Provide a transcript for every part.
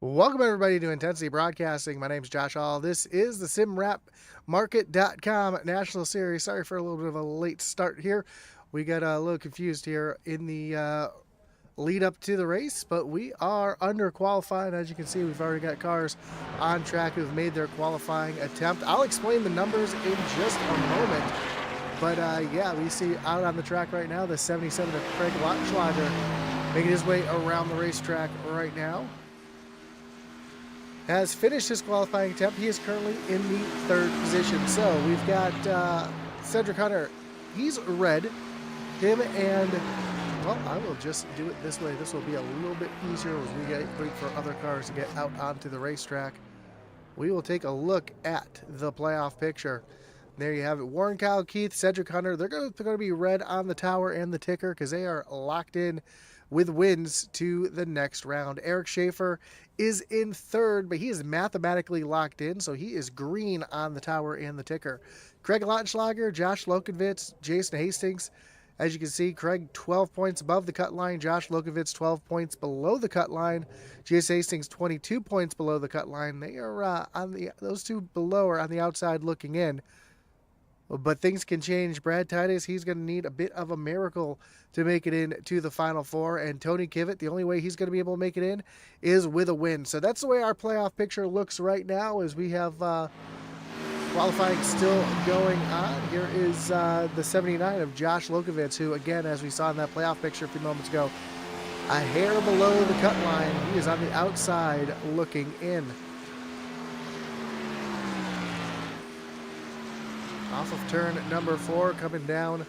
Welcome everybody to Intensity Broadcasting. My name is Josh Hall. This is the SimWrapMarket.com National Series. Sorry for a little bit of a late start here. We got a little confused here in the lead up to the race, but we are under qualifying. As you can see, we've already got cars on track who've made their qualifying attempt. I'll explain the numbers in just a moment. But yeah, we see out on the track right now the 77 of Craig Lautenschlager making his way around the racetrack right now. Has finished his qualifying attempt. He is currently in the third position. So we've got Cedric Hunter. He's red. Him and, well, I will just do it this way. This will be a little bit easier as we wait for other cars to get out onto the racetrack. We will take a look at the playoff picture. There you have it. Warren, Kyle, Keith, Cedric Hunter. They're going to be red on the tower and the ticker because they are locked in with wins to the next round. Eric Schaefer is in third, but he is mathematically locked in, so he is green on the tower and the ticker. Craig Lautenschlager, Josh Lokovitz, Jason Hastings. As you can see, Craig 12 points above the cut line, Josh Lokovitz 12 points below the cut line, Jason Hastings 22 points below the cut line. They are those two below are on the outside looking in. But things can change. Brad Titus, he's going to need a bit of a miracle to make it into the Final Four. And Tony Kivet, the only way he's going to be able to make it in is with a win. So that's the way our playoff picture looks right now as we have qualifying still going on. Here is the 79 of Josh Lokovitz, who, again, as we saw in that playoff picture a few moments ago, a hair below the cut line. He is on the outside looking in. Off of turn number 4, coming down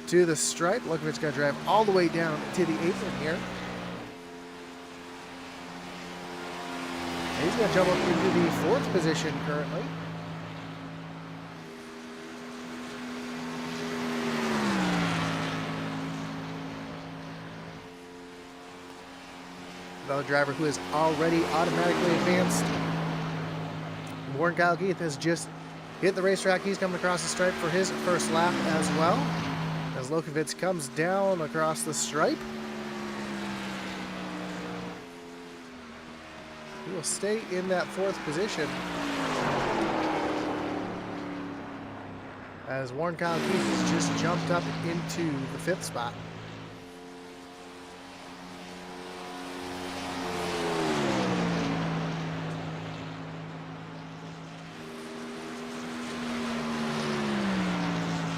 to the stripe. Lokovitz going to drive all the way down to the apron here. He's going to jump up into the 4th position currently. Another driver who is already automatically advanced. Warren Kyle Keith has just hit the racetrack. He's coming across the stripe for his first lap as well. As Lokovitz comes down across the stripe. He will stay in that 4th position. As Warren Kyle Keith has just jumped up into the 5th spot.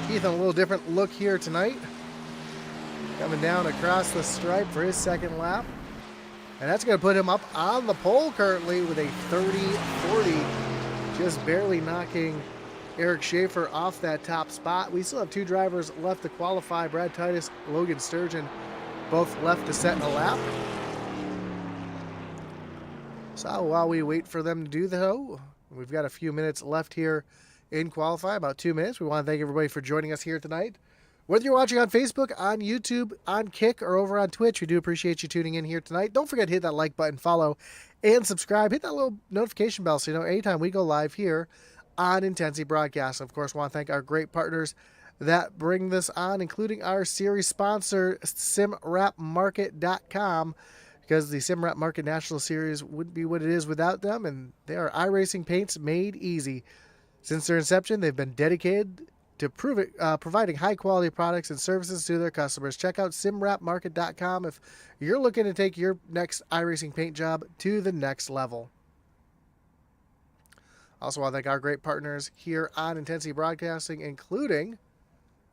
Keith on a little different look here tonight. Coming down across the stripe for his 2nd lap. And that's going to put him up on the pole currently with a 30-40. Just barely knocking Eric Schaefer off that top spot. We still have 2 drivers left to qualify. Brad Titus, Logan Sturgeon, both left to set a lap. So while we wait for them to do that, we've got a few minutes left here in qualify, about 2 minutes. We want to thank everybody for joining us here tonight. Whether you're watching on Facebook, on YouTube, on Kick, or over on Twitch, we do appreciate you tuning in here tonight. Don't forget to hit that like button, follow, and subscribe. Hit that little notification bell so you know anytime we go live here on Intensity Broadcast. Of course, we want to thank our great partners that bring this on, including our series sponsor, SimWrapMarket.com, because the SimWrap Market National Series wouldn't be what it is without them, and they are iRacing paints made easy. Since their inception, they've been dedicated to providing high-quality products and services to their customers. Check out SimWrapMarket.com if you're looking to take your next iRacing paint job to the next level. Also, want to thank our great partners here on Intensity Broadcasting, including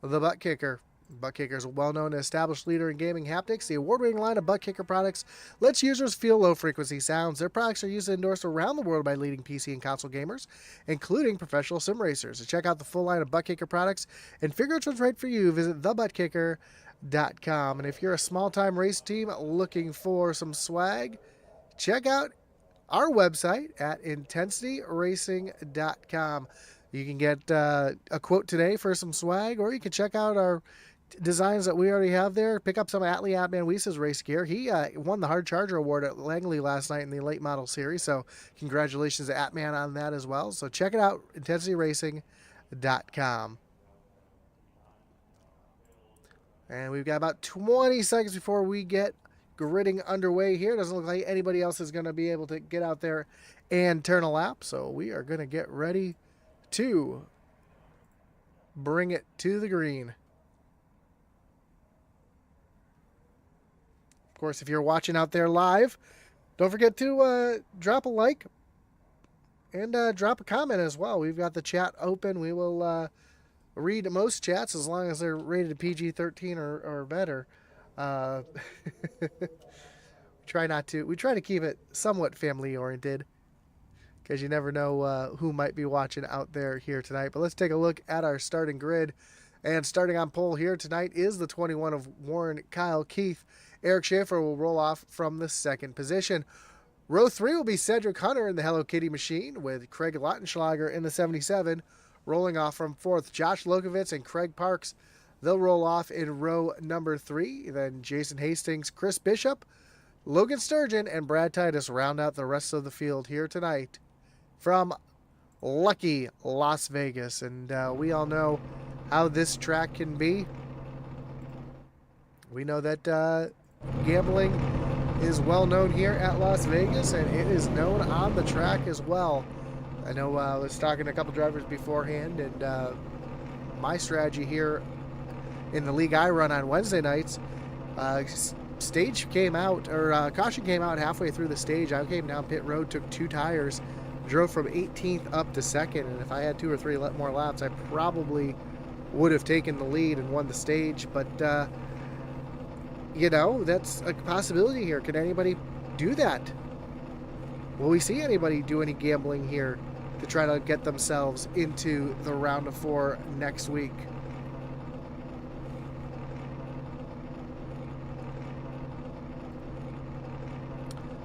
the Butt Kicker. Butt Kicker is a well-known and established leader in gaming haptics. The award-winning line of Butt Kicker products lets users feel low-frequency sounds. Their products are used and endorsed around the world by leading PC and console gamers, including professional sim racers. To check out the full line of Butt Kicker products and figure out what's right for you, visit thebuttkicker.com. And if you're a small-time race team looking for some swag, check out our website at intensityracing.com. You can get a quote today for some swag, or you can check out our designs that we already have there. Pick up some Atlee Atman Weiss' race gear. He won the Hard Charger Award at Langley last night in the late model series, so congratulations to Atman on that as well. So check it out, intensityracing.com. And we've got about 20 seconds before we get gridding underway here. Doesn't look like anybody else is going to be able to get out there and turn a lap. So we are going to get ready to bring it to the green. Of course, if you're watching out there live, don't forget to drop a like and drop a comment as well. We've got the chat open. We will read most chats as long as they're rated PG-13 or better. We try to keep it somewhat family oriented, because you never know who might be watching out there here tonight. But let's take a look at our starting grid. And starting on pole here tonight is the 21 of Warren Kyle Keith. Eric Schaefer will roll off from the second position. Row 3 will be Cedric Hunter in the Hello Kitty machine, with Craig Lautenschlager in the 77 rolling off from 4th. Josh Lokovitz and Craig Parks, they'll roll off in row number 3. Then Jason Hastings, Chris Bishop, Logan Sturgeon, and Brad Titus round out the rest of the field here tonight from lucky Las Vegas. And we all know how this track can be. We know that gambling is well known here at Las Vegas, and it is known on the track as well. I know I was talking to a couple drivers beforehand, and my strategy here in the league I run on Wednesday nights, stage came out, or caution came out halfway through the stage. I came down pit road, took 2 tires, drove from 18th up to 2nd, and if I had 2 or 3 more laps, I probably would have taken the lead and won the stage. But you know, that's a possibility here. Can anybody do that? Will we see anybody do any gambling here to try to get themselves into the round of 4 next week?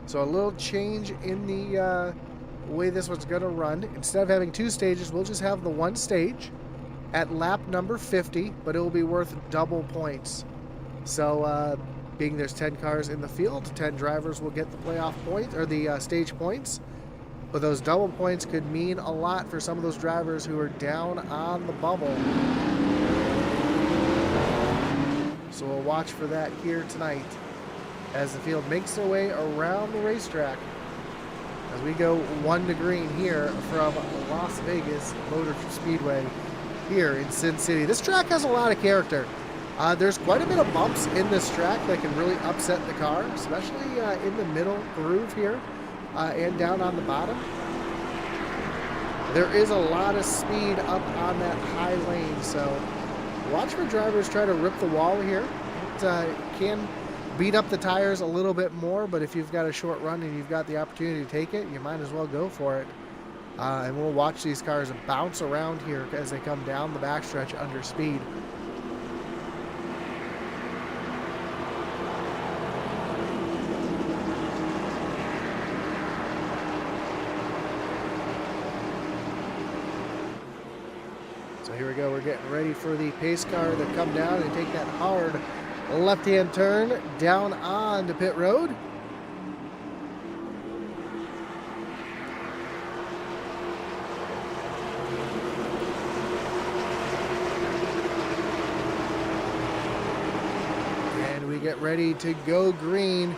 So a little change in the way this one's going to run. Instead of having 2 stages, we'll just have the 1 stage at lap number 50, but it will be worth double points. So being there's 10 cars in the field, 10 drivers will get the playoff points, or the stage points. But those double points could mean a lot for some of those drivers who are down on the bubble. So we'll watch for that here tonight as the field makes their way around the racetrack as we go 1 to green here from Las Vegas Motor Speedway here in Sin City. This track has a lot of character. There's quite a bit of bumps in this track that can really upset the car, especially in the middle groove here and down on the bottom. There is a lot of speed up on that high lane, so watch for drivers try to rip the wall here. It can beat up the tires a little bit more, but if you've got a short run and you've got the opportunity to take it, you might as well go for it. And we'll watch these cars bounce around here as they come down the backstretch under speed. So here we go. We're getting ready for the pace car to come down and take that hard left-hand turn down onto pit road. And we get ready to go green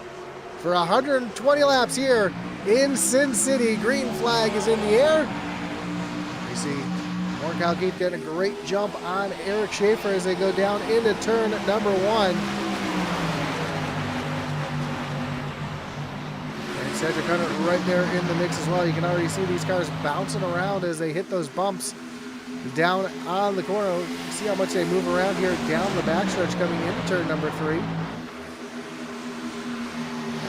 for 120 laps here in Sin City. Green flag is in the air. You see Warren Kyle Keith getting a great jump on Eric Schaefer as they go down into turn number 1. And Cedric Hunter right there in the mix as well. You can already see these cars bouncing around as they hit those bumps down on the corner. See how much they move around here down the backstretch coming into turn number 3. And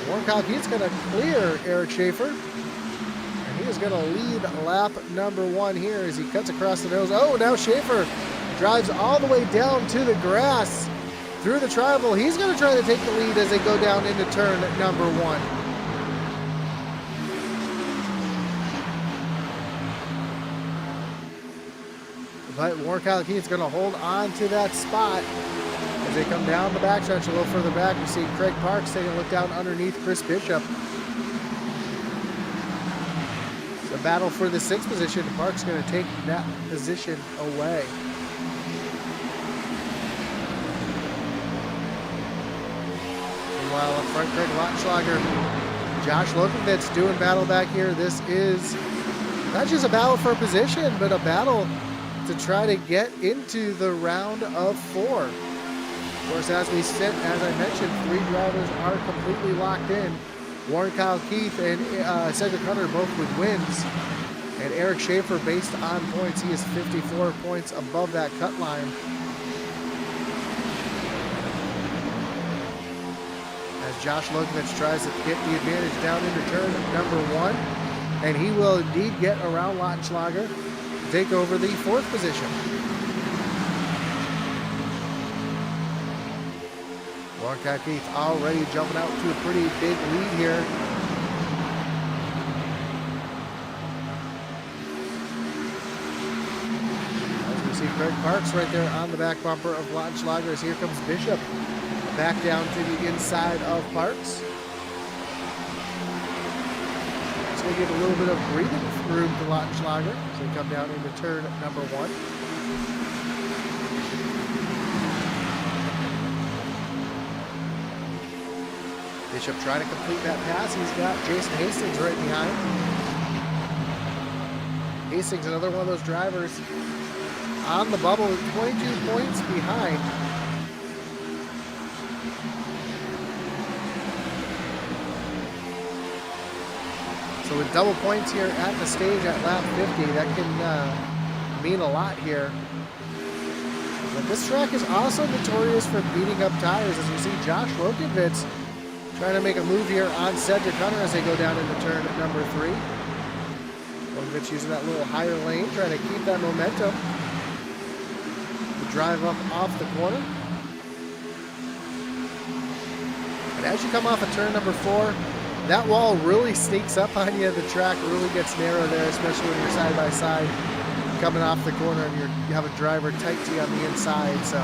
Warren Kyle Keith's going to clear Eric Schaefer. He is going to lead lap number 1 here as he cuts across the nose. Oh, now Schaefer drives all the way down to the grass through the tribal. He's going to try to take the lead as they go down into turn number 1. But Warren Kyle Keith's going to hold on to that spot as they come down the backstretch a little further back. We see Craig Parks taking a look down underneath Chris Bishop. The battle for the 6th position. Park's going to take that position away. Meanwhile, up front, Craig Lotschlager, Josh Lokovitz doing battle back here. This is not just a battle for position, but a battle to try to get into the round of 4. Of course, as we sit, as I mentioned, 3 drivers are completely locked in. Warren Kyle Keith and Cedric Hunter both with wins. And Eric Schaefer, based on points, he is 54 points above that cut line. As Josh Lokovitz tries to get the advantage down into turn number 1. And he will indeed get around Lotschlager, take over the 4th position. Warren Kyle Keith already jumping out to a pretty big lead here. Craig Parks right there on the back bumper of Lotschlager. As here comes Bishop back down to the inside of Parks. It's going to give a little bit of breathing room to Lotschlager as they come down into turn number 1. Bishop trying to complete that pass. He's got Jason Hastings right behind. Hastings, another one of those drivers on the bubble, 22 points behind. So with double points here at the stage at lap 50, that can mean a lot here. But this track is also notorious for beating up tires, as we see Josh Lokovitz trying to make a move here on Cedric Hunter as they go down into turn number 3. Lokovitz using that little higher lane, trying to keep that momentum. Drive up off the corner. And as you come off of turn number 4, that wall really sneaks up on you. The track really gets narrow there, especially when you're side by side coming off the corner and you have a driver tight to you on the inside. So,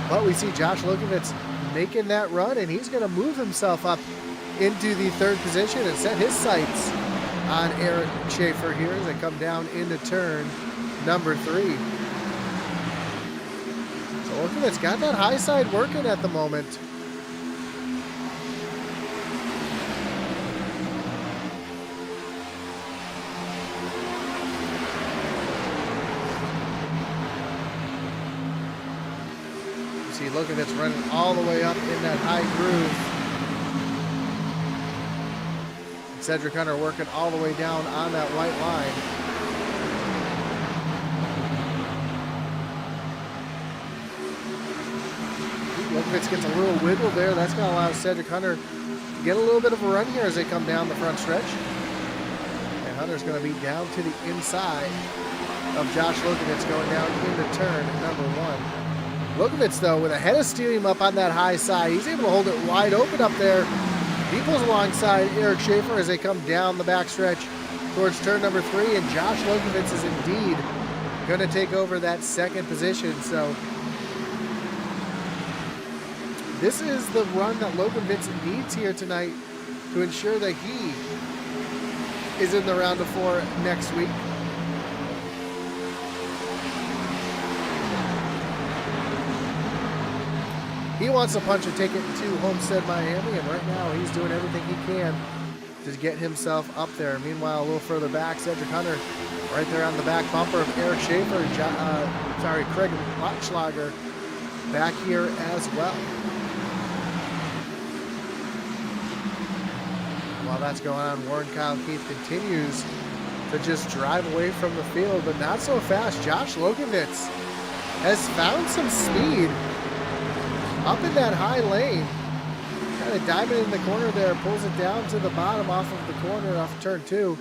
but we see Josh Lokovitz making that run, and he's going to move himself up into the 3rd position and set his sights on Eric Schaefer here as they come down into turn number 3. Lokovitz got that high side working at the moment. You see Lokovitz running all the way up in that high groove. Cedric Hunter working all the way down on that white line. Lokovitz gets a little wiggle there. That's going to allow Cedric Hunter to get a little bit of a run here as they come down the front stretch. And Hunter's going to be down to the inside of Josh Lokovitz going down into turn number 1. Lokovitz, though, with a head of steam up on that high side, he's able to hold it wide open up there. He pulls alongside Eric Schaefer as they come down the backstretch towards turn number 3. And Josh Lokovitz is indeed going to take over that 2nd position. So this is the run that Lokovitz needs here tonight to ensure that he is in the round of 4 next week. He wants to punch a ticket to Homestead, Miami, and right now he's doing everything he can to get himself up there. Meanwhile, a little further back, Cedric Hunter right there on the back bumper of Eric Schaefer, Craig Lotschlager back here as well. While that's going on, Warren Kyle Keith continues to just drive away from the field, but not so fast. Josh Lokovitz has found some speed up in that high lane. Kind of diving in the corner there, pulls it down to the bottom off of the corner off of turn 2.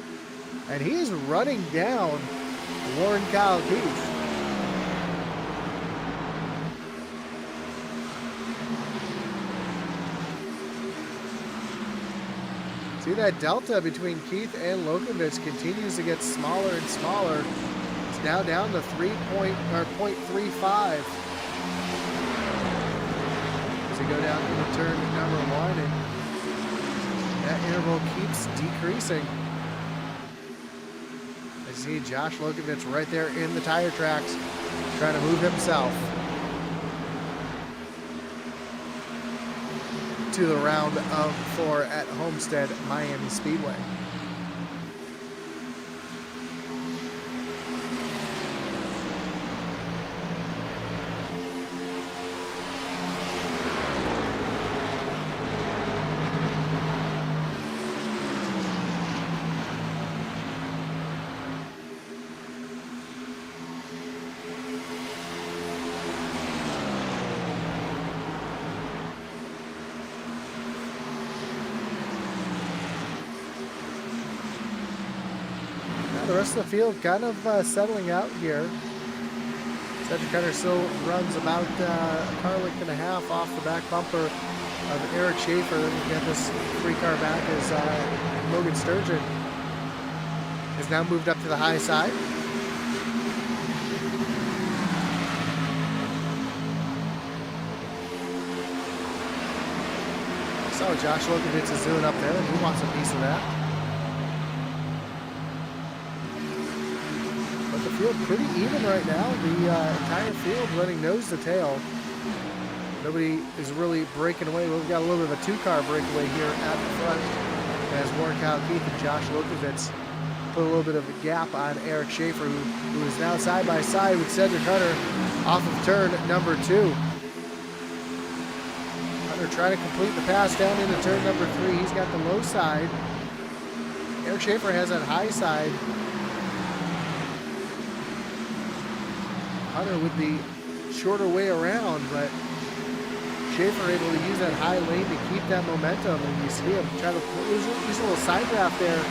And he is running down Warren Kyle Keith. See that delta between Keith and Lokovitz continues to get smaller and smaller. It's now down to 0.35. As we go down to turn number 1, and that interval keeps decreasing. I see Josh Lokovitz right there in the tire tracks, trying to move himself. to the round of 4 at Homestead Miami Speedway. The rest of the field kind of settling out here. Cedric Hunter still runs about a car length and a half off the back bumper of Eric Schaefer. Then we get this 3-car back as Logan Sturgeon has now moved up to the high side. So Josh Lokovitz is doing up there, and he wants a piece of that. Field pretty even right now. The entire field running nose to tail. Nobody is really breaking away. We've got a little bit of a 2-car breakaway here at the front as Warren Kyle Keith and Josh Lokovitz put a little bit of a gap on Eric Schaefer, who is now side by side with Cedric Hunter off of turn number 2. Hunter trying to complete the pass down into turn number 3. He's got the low side. Eric Schaefer has that high side. Hunter with the shorter way around, but Schaefer able to use that high lane to keep that momentum, and you see him try to use a little side draft there,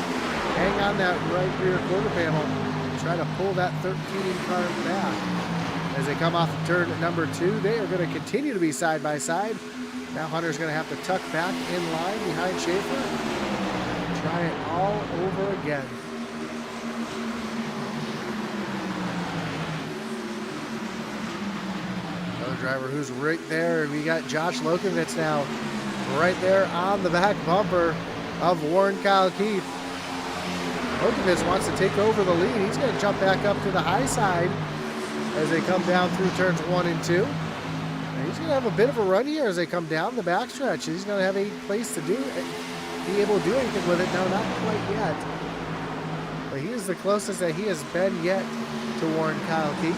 hang on that right rear quarter panel, try to pull that 13-car back. As they come off of turn number 2, they are going to continue to be side by side. Now Hunter's going to have to tuck back in line behind Schaefer, try it all over again. Driver who's right there. We got Josh Lokovitz now right there on the back bumper of Warren Kyle Keith. Lokovitz wants to take over the lead. He's going to jump back up to the high side as they come down through turns 1 and 2. And he's going to have a bit of a run here as they come down the backstretch. He's going to have a place to be able to do anything with it. No, not quite yet. But he is the closest that he has been yet to Warren Kyle Keith.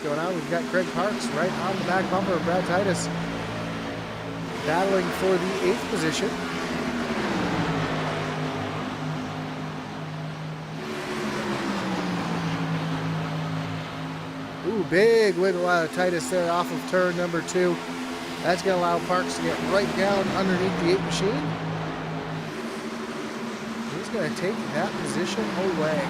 Going on. We've got Craig Parks right on the back bumper of Brad Titus, battling for the 8th position. Ooh, big wiggle out of Titus there off of turn number 2. That's going to allow Parks to get right down underneath the 8 machine. He's going to take that position away.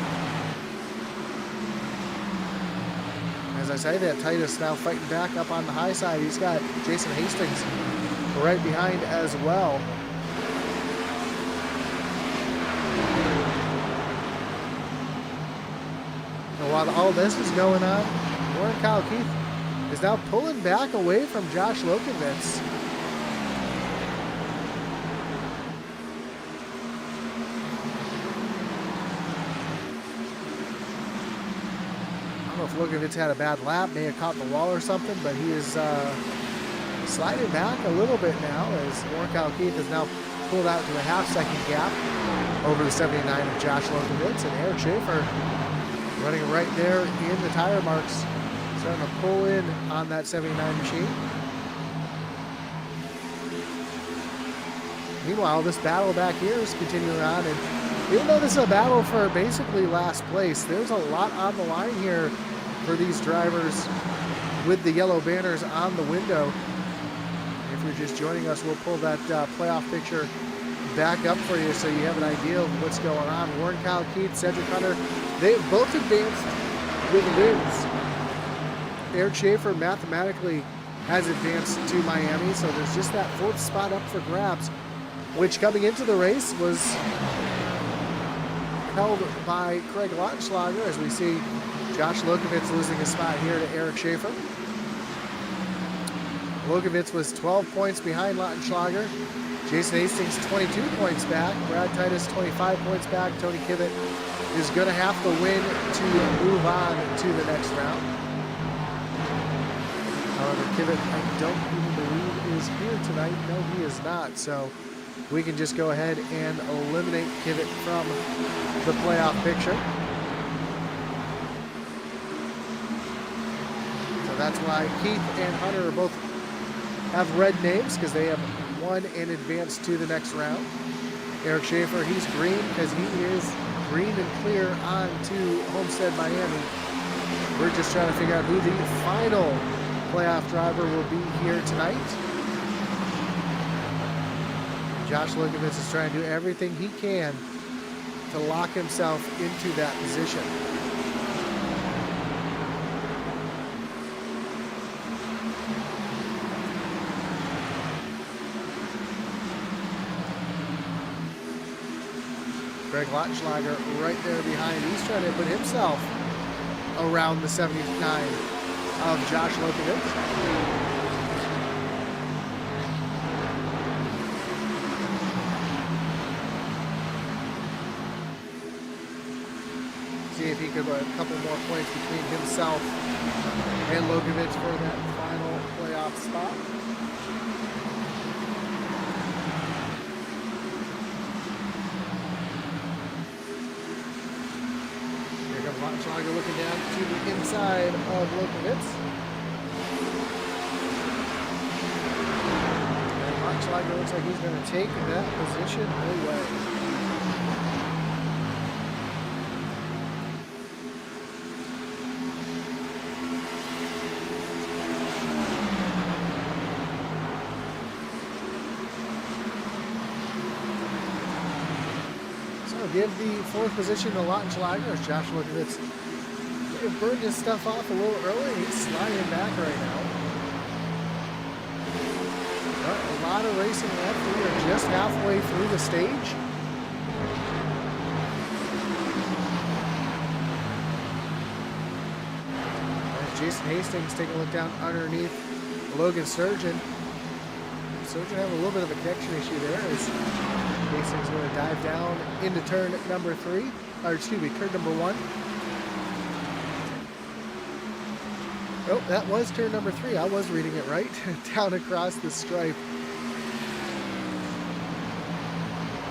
As I say that, Titus now fighting back up on the high side. He's got Jason Hastings right behind as well. And while all this is going on, Warren Kyle Keith is now pulling back away from Josh Lokovitz. If Lokovitz had a bad lap, may have caught the wall or something, but he is sliding back a little bit now as Warren Kyle Keith has now pulled out to a half-second gap over the 79 of Josh Lokovitz, and Eric Schaefer running right there in the tire marks, starting to pull in on that 79 machine. Meanwhile, this battle back here is continuing on, and even though this is a battle for basically last place, there's a lot on the line here for these drivers with the yellow banners on the window. If you're just joining us, we'll pull that playoff picture back up for you so you have an idea of what's going on. Warren Kyle Keith, Cedric Hunter, they both advanced with wins. Eric Schaefer mathematically has advanced to Miami, so there's just that 4th spot up for grabs, which coming into the race was held by Craig Lautenschlager, as we see Josh Lokovitz losing his spot here to Eric Schaefer. Logovitz was 12 points behind Lautenschlager. Jason Hastings 22 points back. Brad Titus 25 points back. Tony Kibbett is going to have to win to move on to the next round. However, Kibbett, I don't even believe is here tonight. No, he is not. So we can just go ahead and eliminate Kibbett from the playoff picture. So that's why Keith and Hunter are both have red names, because they have won and advanced to the next round. Eric Schaefer, he's green because he is green and clear on to Homestead, Miami. We're just trying to figure out who the final playoff driver will be here tonight. Josh Logovitz is trying to do everything he can to lock himself into that position. Greg Lautenschlager right there behind. He's trying to put himself around the 79 of Josh Lokovitz. See if he could put a couple more points between himself and Lokovitz for that final playoff spot. Lautenschlager looking down to the inside of Lokovitz. And Lautenschlager looks like he's going to take that position away. Give the fourth position to Lautenschlager as Josh Lokovitz burned his stuff off a little early. He's sliding back right now. But a lot of racing left. We are just halfway through the stage. As Jason Hastings taking a look down underneath Logan Sturgeon. Sturgeon having a little bit of a connection issue there as Hastings going to dive down into turn number 3, or excuse me, turn number 1. Oh, that was turn number 3. I was reading it right. Down across the stripe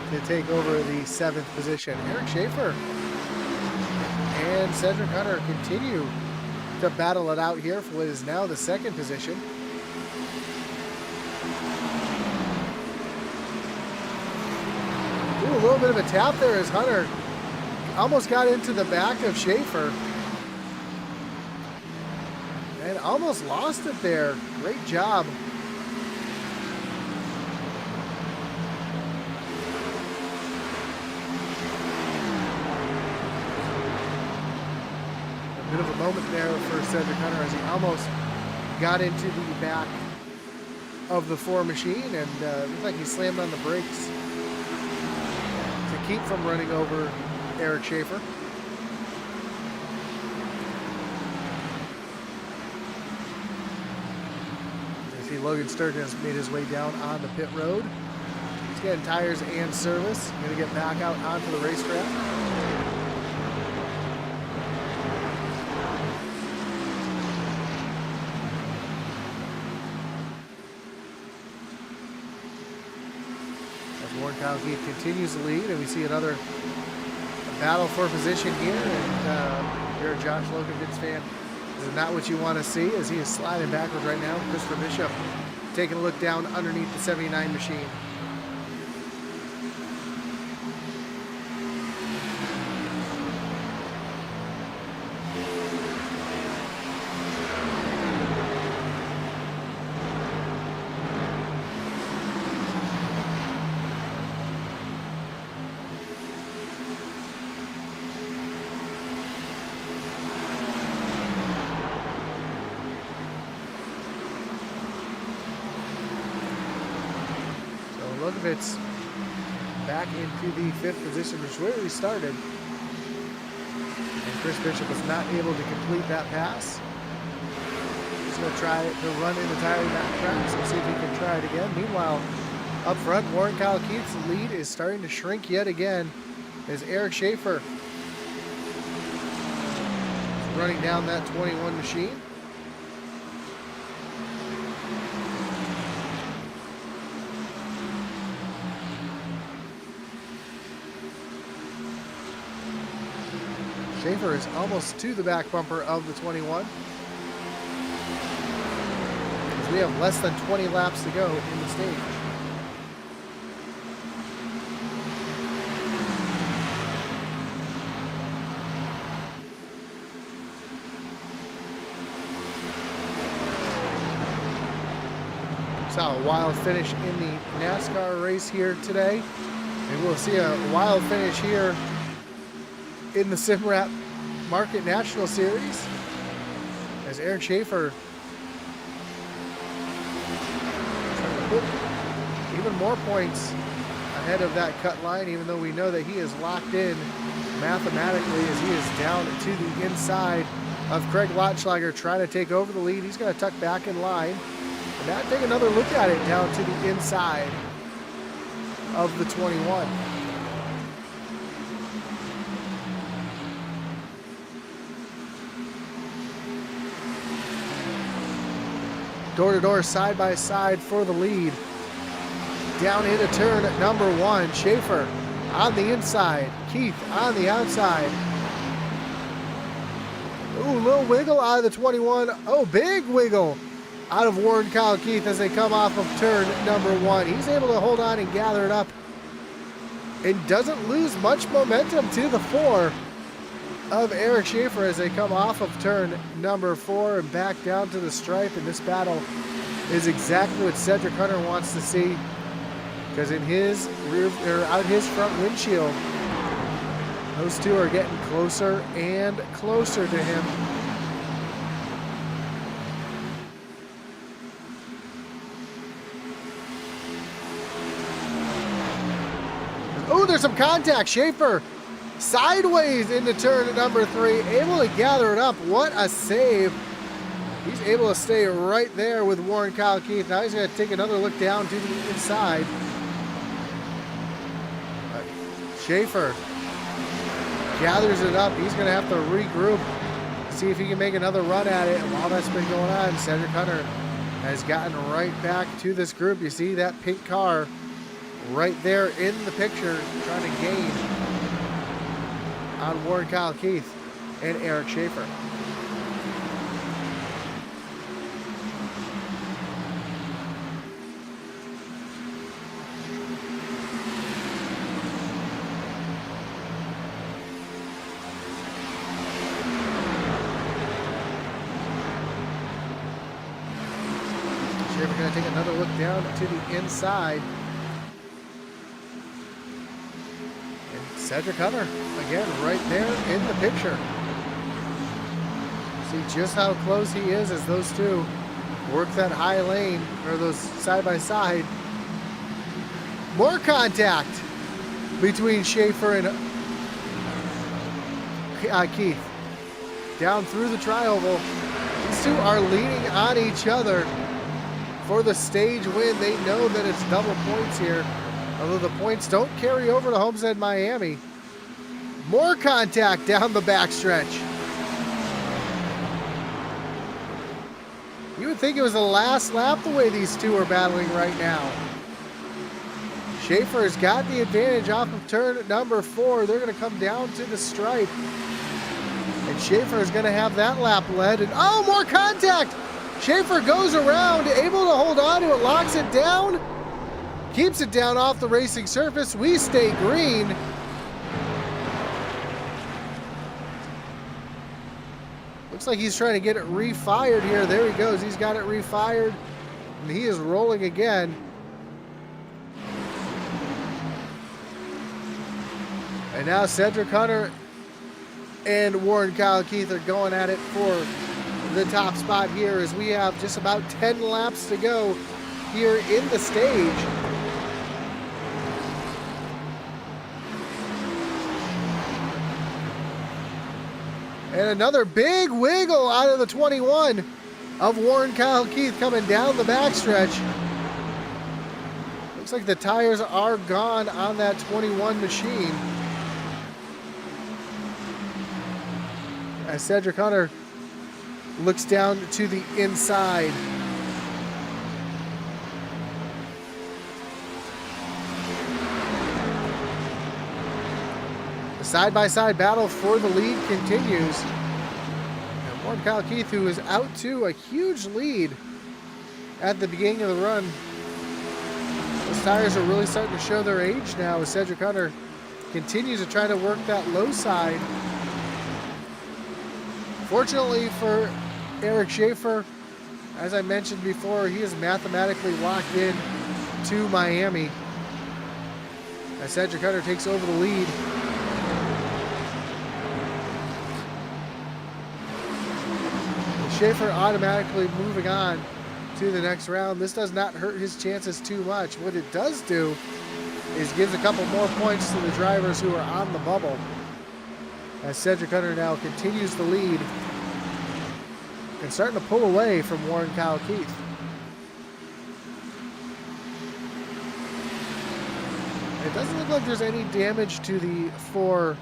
to take over the 7th position. Eric Schaefer and Cedric Hunter continue to battle it out here for what is now the 2nd position. Ooh, a little bit of a tap there as Hunter almost got into the back of Schaefer. And almost lost it there. Great job. A bit of a moment there for Cedric Hunter as he almost got into the back of the 4 machine and looked like he slammed on the brakes to keep from running over Eric Schaefer. You see Logan Sturgeon has made his way down on the pit road. He's getting tires and service. Going to get back out onto the racetrack. Kyle Keith continues to lead, and we see another battle for position here. And if you're a Josh Lokovitz fan, this is not what you want to see as he is sliding backwards right now. Christopher Bishop taking a look down underneath the 79 machine. Lokovitz back into the 5th position, which is where we started. And Chris Bishop was not able to complete that pass. So going to try to run in the tire track, so see if he can try it again. Meanwhile, up front, Warren Kyle Keith's lead is starting to shrink yet again as Eric Schaefer is running down that 21 machine. Schaefer is almost to the back bumper of the 21. As we have less than 20 laps to go in the stage. Saw a wild finish in the NASCAR race here today. And we'll see a wild finish here in the SimWrap Market National Series as Eric Schaefer trying to put even more points ahead of that cut line, even though we know that he is locked in mathematically as he is down to the inside of Craig Lotschlager trying to take over the lead. He's going to tuck back in line and now take another look at it down to the inside of the 21. Door-to-door, side-by-side for the lead. Down into turn at number 1. Schaefer on the inside. Keith on the outside. Ooh, little wiggle out of the 21. Oh, big wiggle out of Warren Kyle Keith as they come off of turn number 1. He's able to hold on and gather it up and doesn't lose much momentum to the 4 of Eric Schaefer as they come off of turn number 4 and back down to the stripe. And this battle is exactly what Cedric Hunter wants to see, because in his rear or out his front windshield, those two are getting closer and closer to him. Oh, there's some contact. Schaefer sideways into turn number 3, able to gather it up. What a save. He's able to stay right there with Warren Kyle Keith. Now he's going to take another look down to the inside. Schaefer gathers it up. He's going to have to regroup, see if he can make another run at it. And while that's been going on, Cedric Hunter has gotten right back to this group. You see that pink car right there in the picture, trying to gain on Warren Kyle Keith and Eric Schaefer. Schaefer going to take another look down to the inside. Cedric Hunter, again, right there in the picture. See just how close he is as those two work that high lane, or those side-by-side. More contact between Schaefer and Keith. Down through the tri-oval. These two are leaning on each other for the stage win. They know that it's double points here, although the points don't carry over to Homestead Miami. More contact down the backstretch. You would think it was the last lap the way these two are battling right now. Schaefer has got the advantage off of turn number 4. They're going to come down to the stripe. And Schaefer is going to have that lap led. And oh, more contact! Schaefer goes around, able to hold on to it, locks it down. Keeps it down off the racing surface. We stay green. Looks like he's trying to get it refired here. There he goes. He's got it refired. And he is rolling again. And now Cedric Hunter and Warren Kyle Keith are going at it for the top spot here as we have just about 10 laps to go here in the stage. And another big wiggle out of the 21 of Warren Kyle Keith coming down the backstretch. Looks like the tires are gone on that 21 machine. As Cedric Hunter looks down to the inside. The side-by-side battle for the lead continues. And Warren Kyle Keith, who is out to a huge lead at the beginning of the run. Those tires are really starting to show their age now as Cedric Hunter continues to try to work that low side. Fortunately for Eric Schaefer, as I mentioned before, he is mathematically locked in to Miami. As Cedric Hunter takes over the lead. Schaefer automatically moving on to the next round. This does not hurt his chances too much. What it does do is gives a couple more points to the drivers who are on the bubble. As Cedric Hunter now continues the lead and starting to pull away from Warren Kyle Keith. It doesn't look like there's any damage to the 4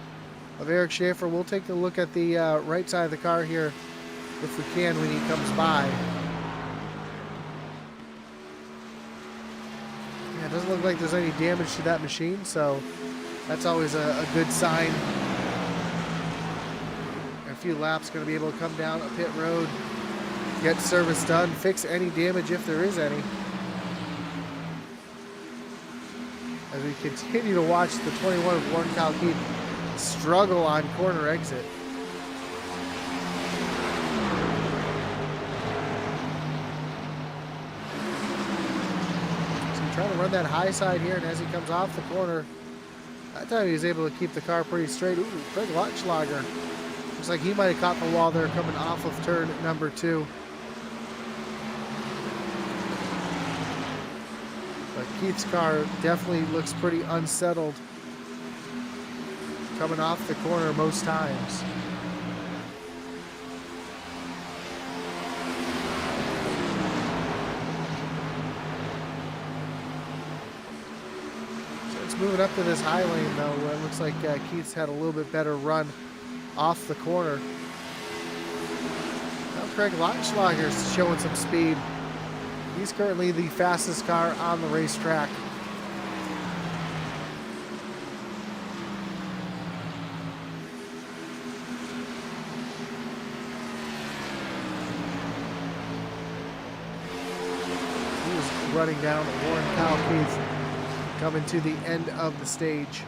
of Eric Schaefer. We'll take a look at the right side of the car here if we can when he comes by. Yeah, it doesn't look like there's any damage to that machine, so that's always a good sign. A few laps, going to be able to come down a pit road, get service done, fix any damage if there is any. As we continue to watch the 21 of Warren Kyle Keith struggle on corner exit. Trying to run that high side here, and as he comes off the corner, that time he was able to keep the car pretty straight. Ooh, Craig Lotschlager. Looks like he might have caught the wall there coming off of turn number 2. But Keith's car definitely looks pretty unsettled coming off the corner most times. Moving up to this high lane though, where it looks like Keith's had a little bit better run off the corner. Now Craig Lotschlager's showing some speed. He's currently the fastest car on the racetrack. He was running down Warren Kyle Keith. Coming to the end of the stage.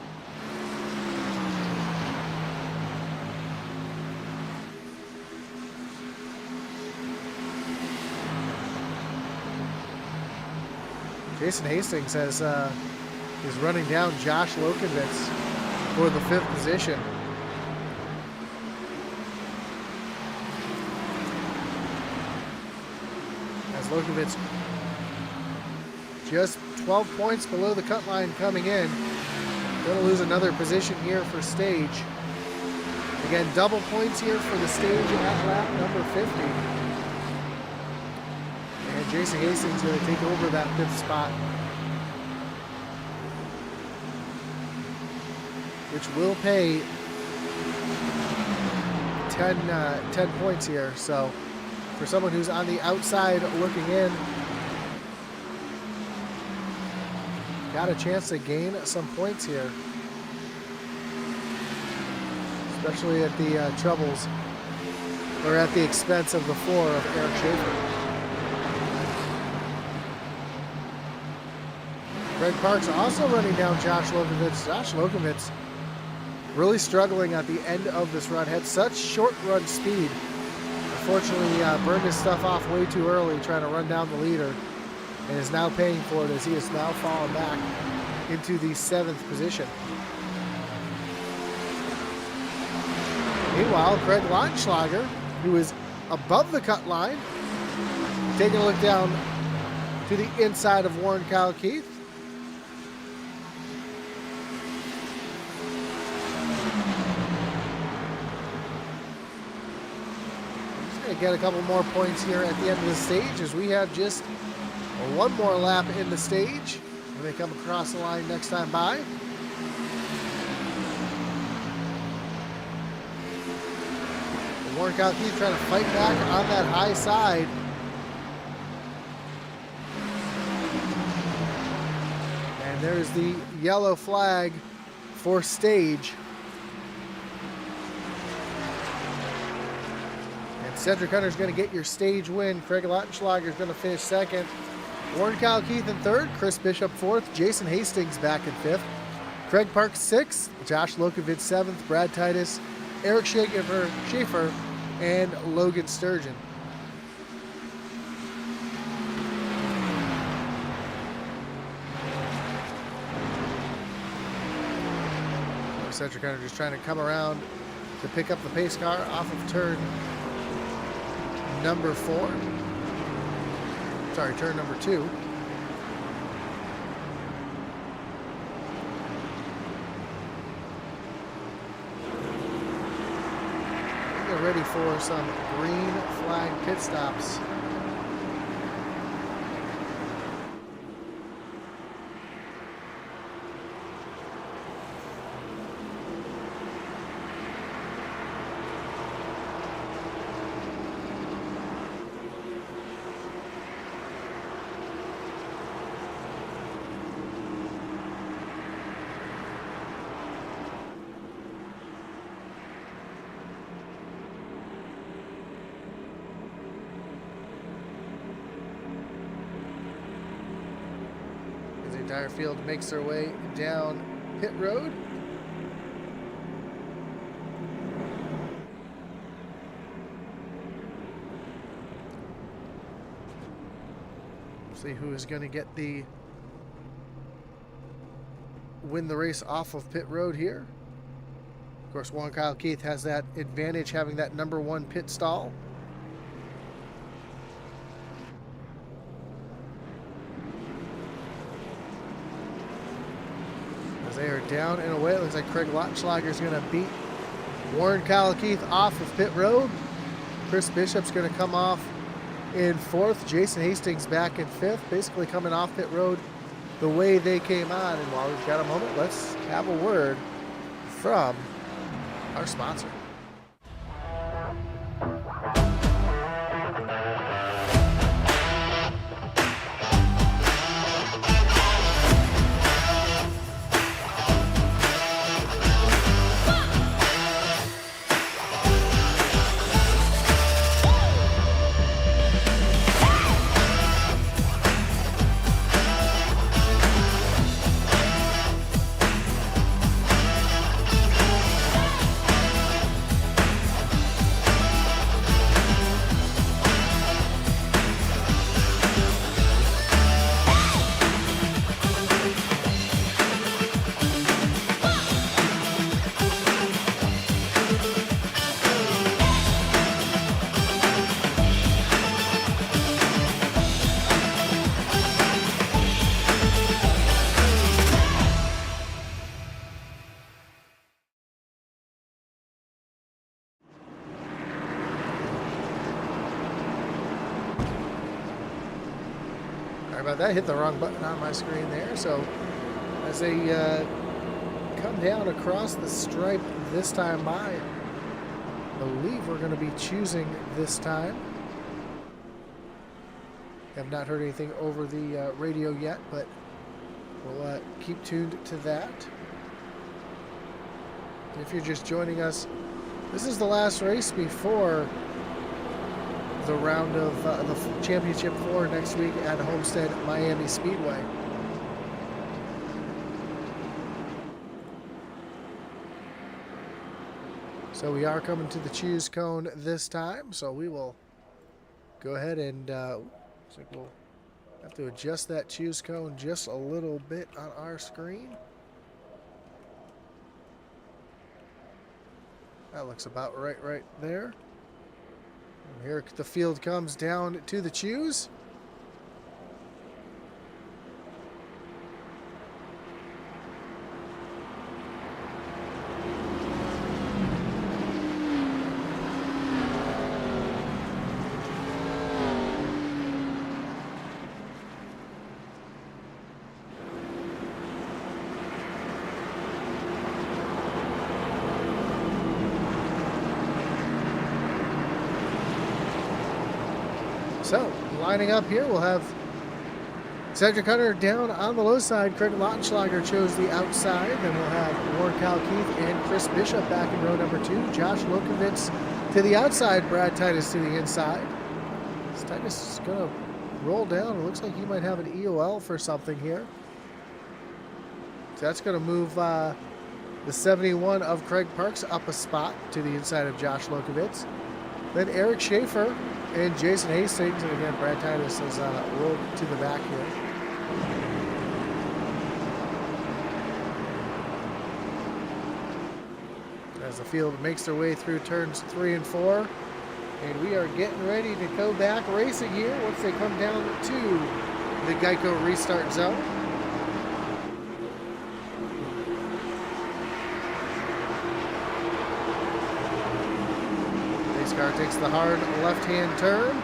Jason Hastings is running down Josh Lokovitz for the 5th position. As Lokovitz just 12 points below the cut line coming in. Going to lose another position here for stage. Again, double points here for the stage at lap number 50. And Jason Hastings going to take over that 5th spot, which will pay 10 points here. So for someone who's on the outside looking in, got a chance to gain some points here, especially at the troubles or at the expense of the 4 of Eric Schaefer. Greg Parks also running down Josh Lokovitz. Josh Lokovitz really struggling at the end of this run. Had such short run speed. Unfortunately, burned his stuff off way too early trying to run down the leader, and is now paying for it as he is now fallen back into the 7th position. Meanwhile, Craig Lotschlager, who is above the cut line, taking a look down to the inside of Warren Kyle Keith. get a couple more points here at the end of the stage, as we have just one more lap in the stage when they come across the line next time by. Warren Kalkeith trying to fight back on that high side. And there's the yellow flag for stage. And Cedric Hunter's going to get your stage win. Craig Lautenschlager is going to finish second. Warren Kalkeith in third. Chris Bishop fourth. Jason Hastings back in fifth. Craig Parks sixth. Josh Lokovich seventh. Brad Titus, Eric Schaefer, and Logan Sturgeon. Cedric Hunter just trying to come around to pick up the pace car off of turn number 4. Sorry, turn number 2. Get ready for some green flag pit stops. Entire field makes their way down pit road. See who is going to get the win the race off of pit road here. Of course, Warren Kalkeith has that advantage, having that number 1 pit stall. They are down and away. It looks like Craig Lautenschlager is going to beat Warren Kalkeith off of pit road. Chris Bishop's going to come off in 4th. Jason Hastings back in 5th, basically coming off pit road the way they came on. And while we've got a moment, let's have a word from our sponsor. About that, hit the wrong button on my screen there. So as they come down across the stripe this time by, I believe we're going to be choosing this time. Have not heard anything over the radio yet, but we'll keep tuned to that. If you're just joining us, this is the last race before the round of the Championship 4 next week at Homestead Miami Speedway. So we are coming to the choose cone this time, so we will go ahead and looks like we'll have to adjust that choose cone just a little bit on our screen. That looks about right there. And here the field comes down to the choose. So, lining up here, we'll have Cedric Hunter down on the low side. Craig Lautenschlager chose the outside. Then we'll have Warren Keith and Chris Bishop back in row number 2. Josh Lokovitz to the outside. Brad Titus to the inside. Titus is going to roll down. It looks like he might have an EOL for something here. So that's going to move the 71 of Craig Parks up a spot to the inside of Josh Lokovitz. Then Eric Schaefer and Jason Hastings. And again, Brad Titus is rolled to the back here. As the field makes their way through turns 3 and 4. And we are getting ready to go back racing here once they come down to the Geico restart zone. Pace car takes the hard left-hand turn.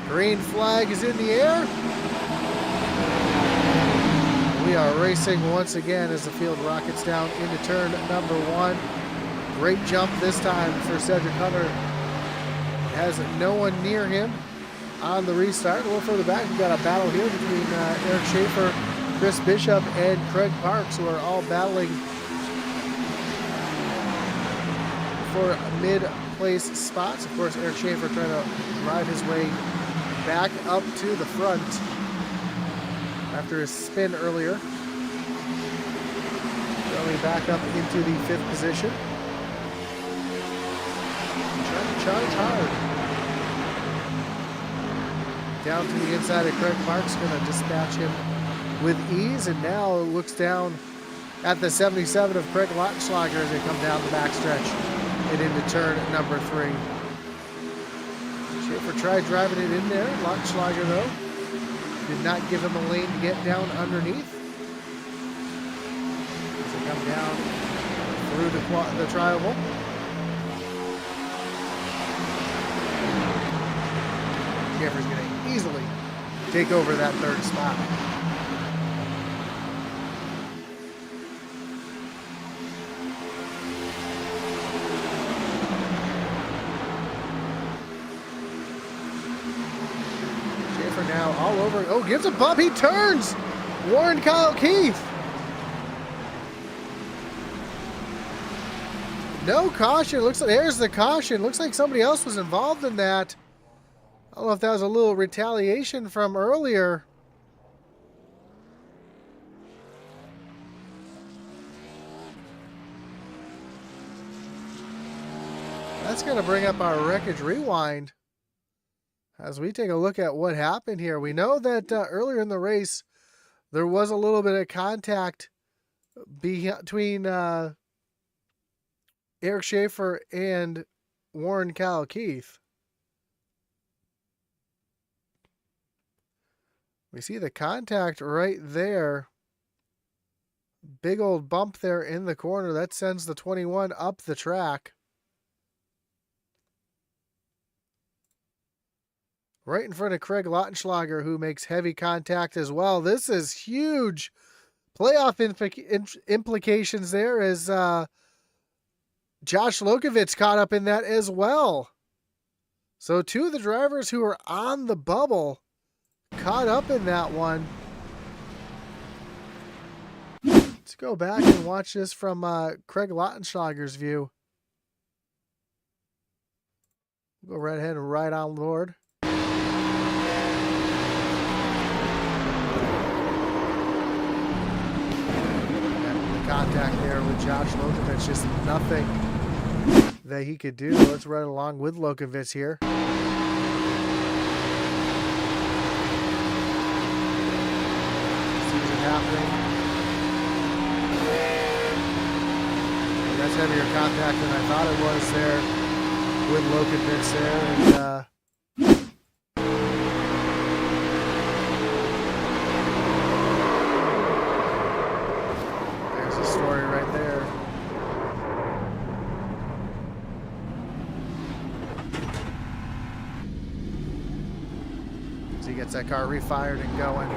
Green flag is in the air. We are racing once again as the field rockets down into turn number 1. Great jump this time for Cedric Hunter. Has no one near him on the restart. A little further back, we've got a battle here between Eric Schaefer, Chris Bishop, and Craig Parks, who are all battling for mid-place spots. Of course, Eric Schaefer trying to drive his way back up to the front after his spin earlier. Going back up into the 5th position. Trying to charge hard. Down to the inside of Craig Parks, going to dispatch him with ease, and now looks down at the 77 of Craig Lautenschlager as they come down the backstretch and into turn number 3. Schaefer tried driving it in there. Lautenschlager, though, did not give him a lane to get down underneath. As they come down through the tri-oval. Schaefer's going to easily take over that 3rd spot. Now all over. Oh, gives a bump. He turns. Warren Keith. No caution. Looks like there's the caution. Looks like somebody else was involved in that. I don't know if that was a little retaliation from earlier. That's going to bring up our wreckage rewind. As we take a look at what happened here, we know that earlier in the race, there was a little bit of contact between Eric Schaefer and Warren Keith. We see the contact right there. Big old bump there in the corner. That sends the 21 up the track. Right in front of Craig Lautenschlager, who makes heavy contact as well. This is huge playoff implications there as Josh Lokovitz caught up in that as well. So 2 of the drivers who are on the bubble caught up in that one. Let's go back and watch this from Craig Lautenschlager's view. Go right ahead and right on board. Contact there with Josh Lokovitz, just nothing that he could do. Let's run along with Lokovitz here. Sees it happening. And that's heavier contact than I thought it was there with Lokovitz there. And story right there. So he gets that car refired and going.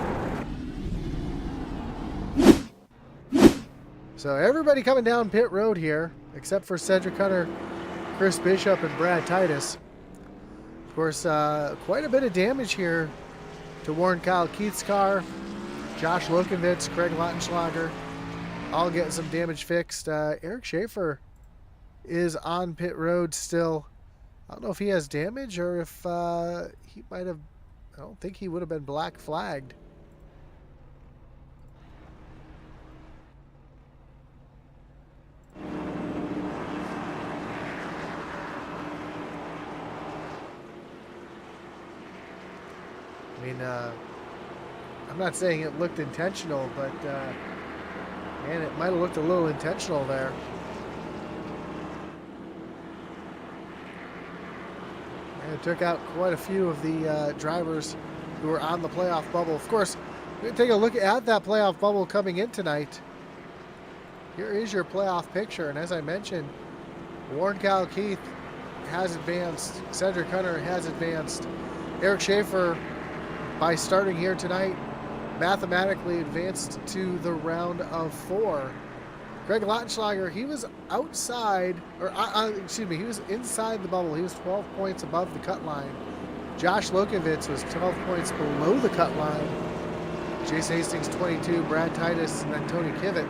So everybody coming down pit road here. except for Cedric Hunter, Chris Bishop, and Brad Titus. Of course, quite a bit of damage here to Warren Kyle Keith's car. Josh Lokovitz, Craig Lautenschlager, all getting some damage fixed. Eric Schaefer is on pit road still. I don't know if he has damage or if he might have. I don't think he would have been black flagged. I mean, I'm not saying it looked intentional, but man, it might have looked a little intentional there. And it took out quite a few of the drivers who were on the playoff bubble. Of course, we're going to take a look at that playoff bubble coming in tonight. Here is your playoff picture, and as I mentioned, Warren Kyle Keith has advanced, Cedric Hunter has advanced, Eric Schaefer, by starting here tonight, mathematically advanced to the round of 4. Greg Lautenschlager, he was outside, or excuse me, he was inside the bubble. He was 12 points above the cut line. Josh Lokovitz was 12 points below the cut line. Jason Hastings 22, Brad Titus, and then Tony Kivett.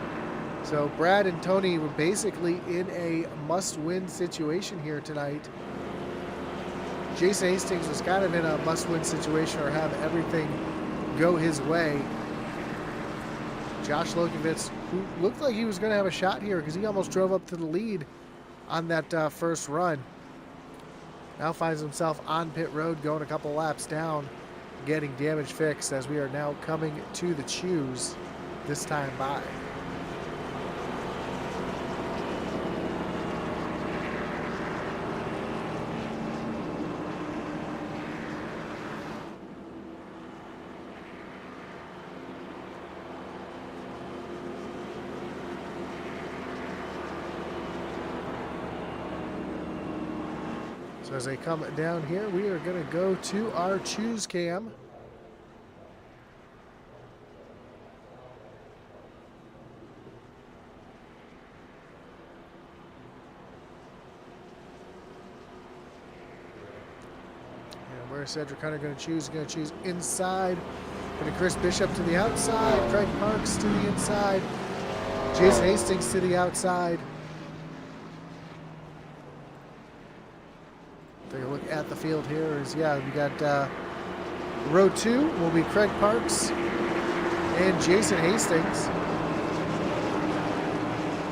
So Brad and Tony were basically in a must-win situation here tonight. Jason Hastings was kind of in a must-win situation, or have everything go his way. Josh Lokovitz, who looked like he was going to have a shot here because he almost drove up to the lead on that first run, now finds himself on pit road going a couple laps down, getting damage fixed as we are now coming to the choose this time by. So as they come down here, we are going to go to our choose cam. And where is Cedric Hunter going to choose? He's going to choose inside. Going to Chris Bishop to the outside. Craig Parks to the inside. Jason Hastings to the outside. Take a look at the field here. We got row 2 will be Craig Parks and Jason Hastings.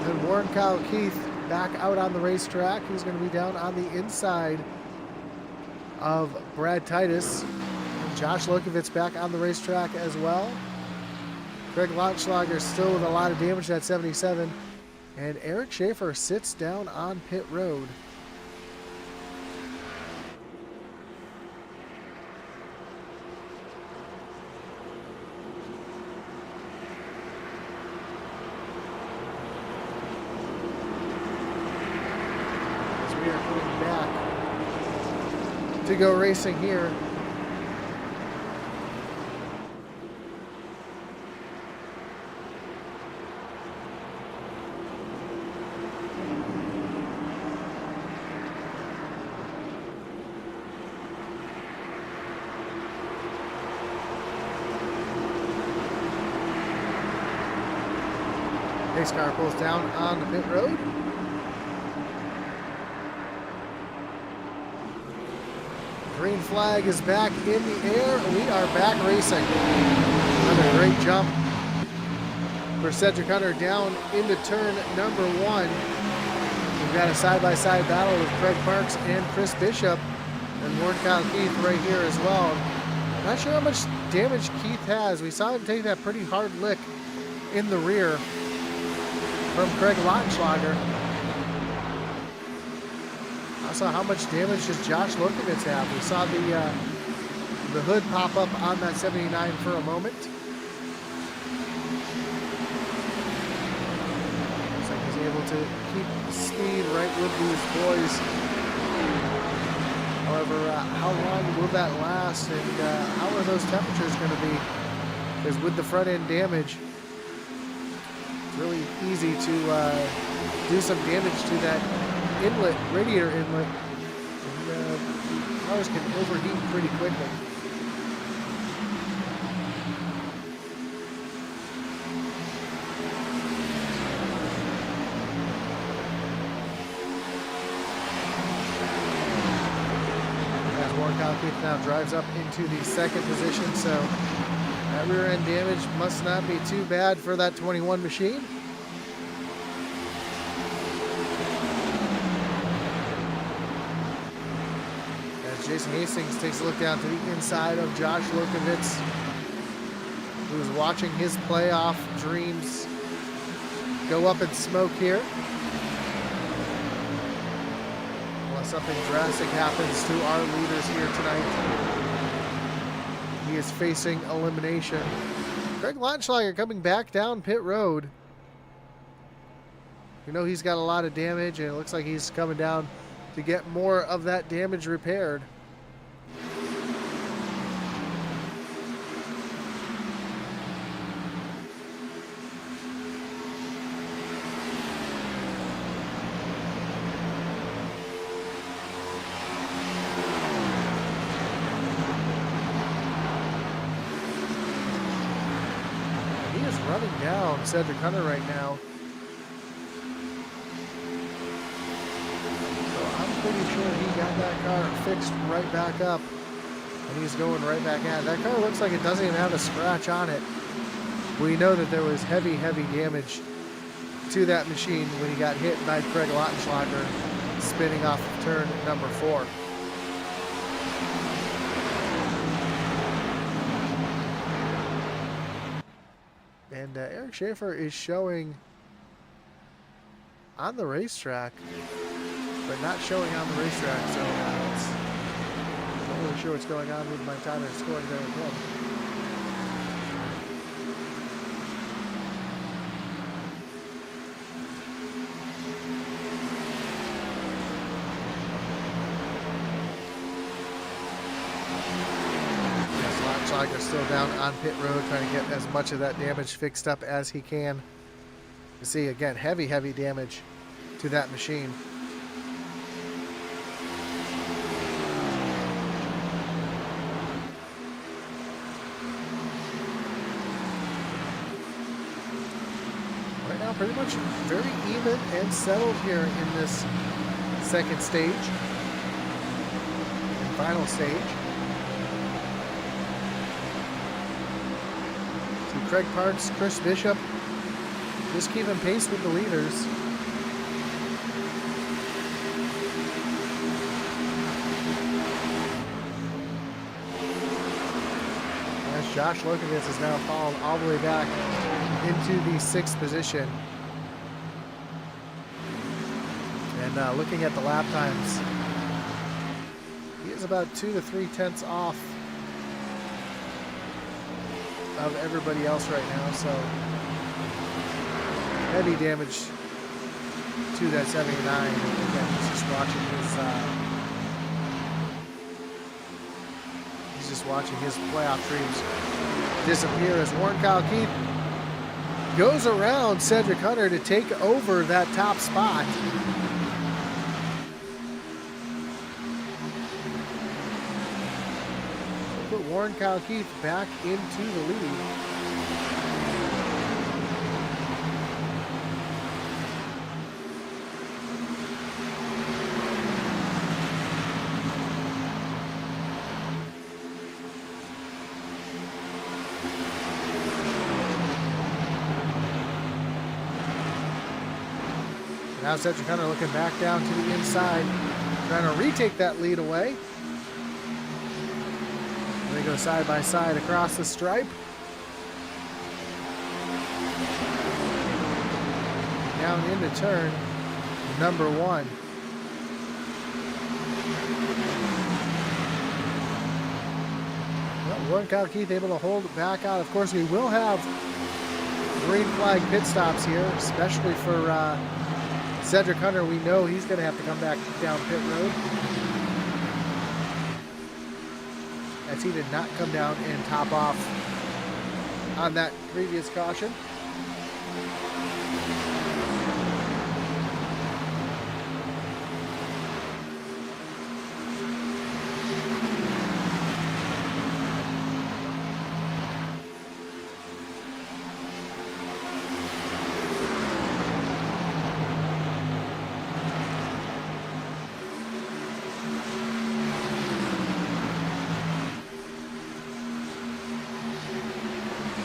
Then Warren Kyle Keith back out on the racetrack. He's going to be down on the inside of Brad Titus. And Josh Lokovitz back on the racetrack as well. Craig Lautenschlager still with a lot of damage at 77. And Eric Schaefer sits down on pit road. To go racing here. Pace car pulls down on the pit road. Green flag is back in the air. We are back racing. Another great jump for Cedric Hunter down into turn number 1. We've got a side-by-side battle with Craig Parks and Chris Bishop, and Warren Kyle Keith right here as well. Not sure how much damage Keith has. We saw him take that pretty hard lick in the rear from Craig Lautenschlager. Also, how much damage does Josh Lokovitz have? We saw the hood pop up on that 79 for a moment. Looks like he's able to keep speed right with these boys. However, how long will that last, and how are those temperatures going to be? Because with the front end damage, it's really easy to do some damage to that inlet, radiator inlet. And cars can overheat pretty quickly. Keith now drives up into the second position, so that rear end damage must not be too bad for that 21 machine. As Jason Hastings takes a look down to the inside of Josh Lokovitz, who's watching his playoff dreams go up in smoke here. Something drastic happens to our leaders here tonight. He is facing elimination. Greg Lautenschlager coming back down pit road. You know he's got a lot of damage, and it looks like he's coming down to get more of that damage repaired. Running down Cedric Hunter right now. So I'm pretty sure he got that car fixed right back up. And he's going right back at it. That car looks like it doesn't even have a scratch on it. We know that there was heavy damage to that machine when he got hit by Craig Lautenschlager spinning off of turn number 4. And Eric Schaefer is showing on the racetrack, but not showing on the racetrack, so I'm not really sure what's going on with my timer scoring there with him. Lautenschlager still down on pit road, trying to get as much of that damage fixed up as he can. You see, again, heavy damage to that machine. Right now, pretty much very even and settled here in this second stage and final stage. Craig Parks, Chris Bishop, just keeping pace with the leaders. As Josh Lokovitz is now fallen all the way back into the 6th position. And looking at the lap times, he is about 2 to 3 tenths off of everybody else right now, so heavy damage to that 79. Again, he's just watching his playoff dreams disappear as Warren Kyle Keith goes around Cedric Hunter to take over that top spot. Put Warren Kyle Keith back into the lead. Now Cedric Hunter looking back down to the inside, trying to retake that lead away. They go side by side across the stripe. Down into turn number 1. Well, Warren Kyle Keith able to hold it back out. Of course, we will have green flag pit stops here, especially for Cedric Hunter. We know he's going to have to come back down pit road, as he did not come down and top off on that previous caution.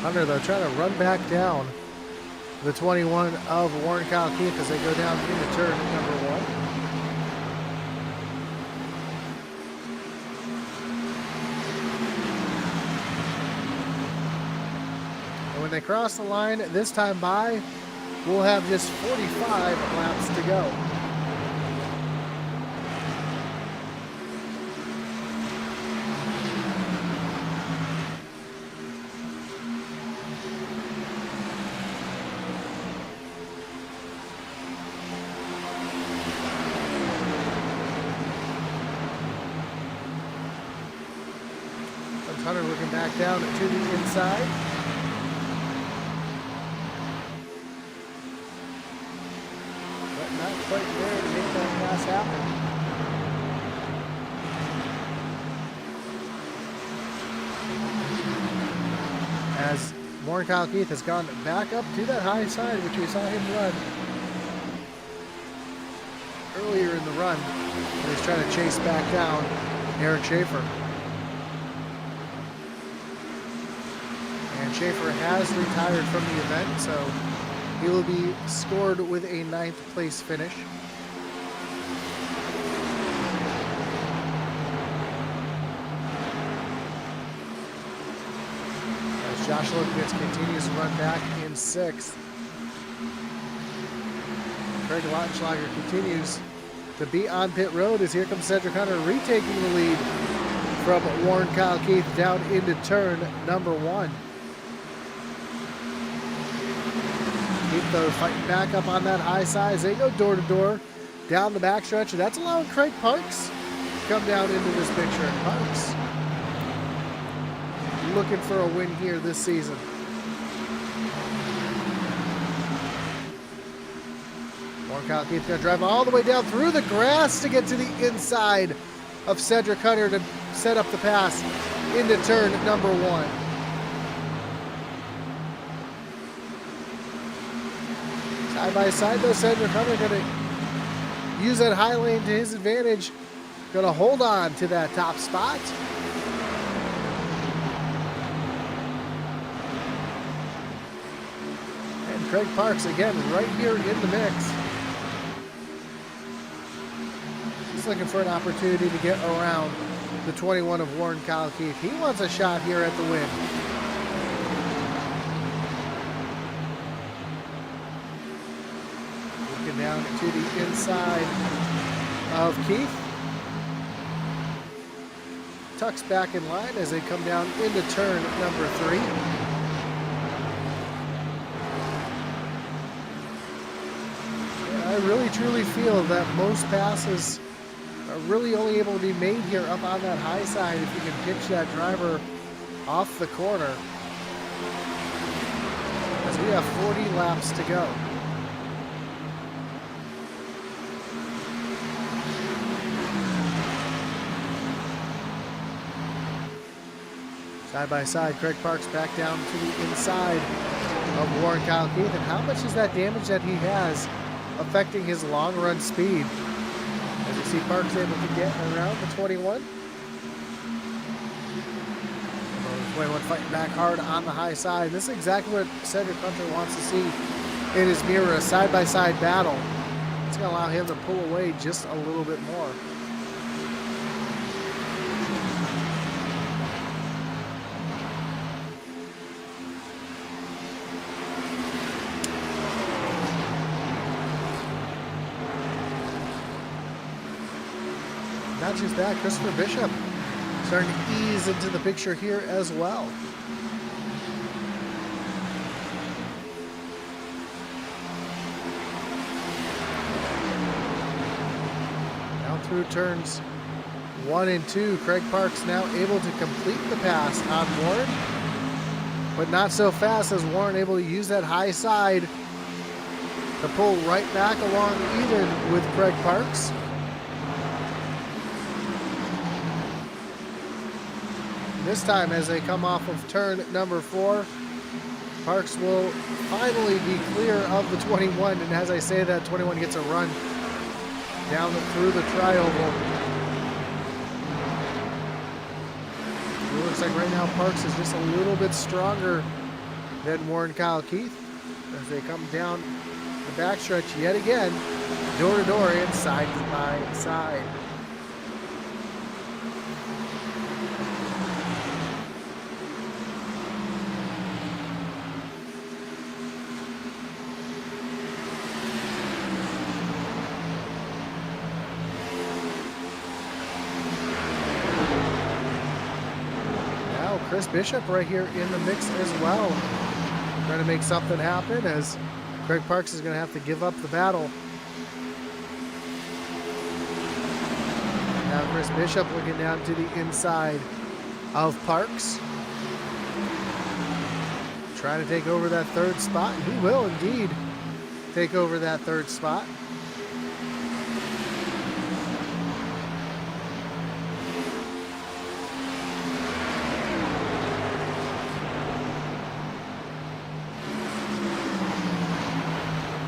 Hunter, though, trying to run back down the 21 of Warren Kyle Keith as they go down into turn number 1. And when they cross the line this time by, we'll have just 45 laps to go. Hunter looking back down to the inside. But not quite there to make that pass happen. As Warren Kyle Keith has gone back up to that high side, which we saw him run earlier in the run. And he's trying to chase back down Eric Schaefer. Schaefer has retired from the event, so he will be scored with a 9th place finish. As Josh Lopez continues to run back in 6th. Craig Lautenschlager continues to be on pit road as here comes Cedric Hunter retaking the lead from Warren Kyle Keith down into turn number 1. Keith, though, fighting back up on that high side as they go door to door down the backstretch, and that's allowing Craig Parks to come down into this picture. And Parks looking for a win here this season. Warren Kyle Keith going to drive all the way down through the grass to get to the inside of Cedric Hunter to set up the pass into turn number 1. Side by side, though, Cedric Hunter going to use that high lane to his advantage. Going to hold on to that top spot. And Craig Parks, again, right here in the mix. He's looking for an opportunity to get around the 21 of Warren Kyle Keith. He wants a shot here at the win. Down to the inside of Keith. Tucks back in line as they come down into turn number 3. Yeah, I really truly feel that most passes are really only able to be made here up on that high side if you can pitch that driver off the corner. As we have 40 laps to go. Side by side, Craig Parks back down to the inside of Warren Kyle Keith. And how much is that damage that he has affecting his long run speed? As you see Parks able to get around the 21. The 21 fighting back hard on the high side. This is exactly what Cedric Hunter wants to see in his mirror, a side by side battle. It's going to allow him to pull away just a little bit more. Not just that, Christopher Bishop starting to ease into the picture here as well. Down through turns 1 and 2, Craig Parks now able to complete the pass on Warren, but not so fast as Warren able to use that high side to pull right back along even with Craig Parks. This time, as they come off of turn number 4, Parks will finally be clear of the 21. And as I say that, 21 gets a run down through the tri-oval. It looks like right now Parks is just a little bit stronger Then Warren Kyle Keith as they come down the backstretch yet again, door to door and side by side. Chris Bishop right here in the mix as well. Trying to make something happen as Craig Parks is going to have to give up the battle. Now Chris Bishop looking down to the inside of Parks. Trying to take over that third spot. And he will indeed take over that third spot.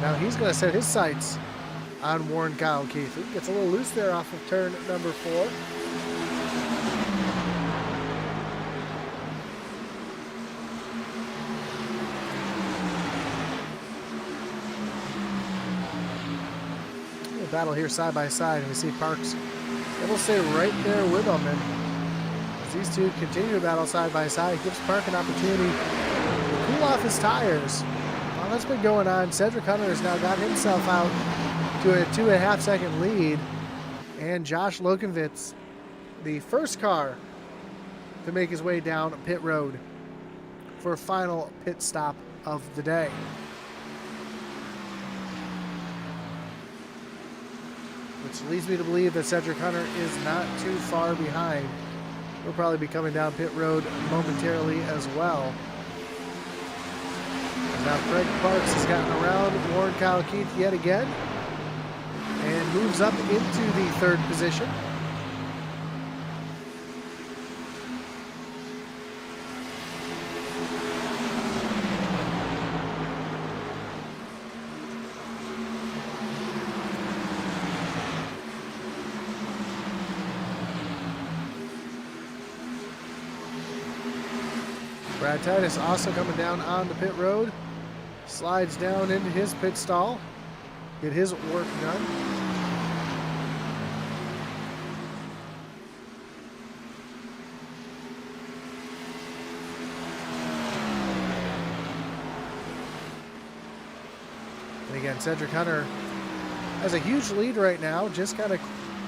Now he's going to set his sights on Warren Kyle Keith. He gets a little loose there off of turn number 4. A battle here side by side, and we see Parks able to stay right there with him. And as these two continue to battle side by side, it gives Park an opportunity to cool off his tires. Well, that's been going on. Cedric Hunter has now got himself out to a 2.5 second lead. And Josh Lokenvitz, the first car to make his way down pit road for a final pit stop of the day. Which leads me to believe that Cedric Hunter is not too far behind. He'll probably be coming down pit road momentarily as well. Now Craig Parks has gotten around Warren Kyle Keith yet again and moves up into the third position. Brad Titus also coming down on the pit road. Slides down into his pit stall, get his work done. And again, Cedric Hunter has a huge lead right now, just kind of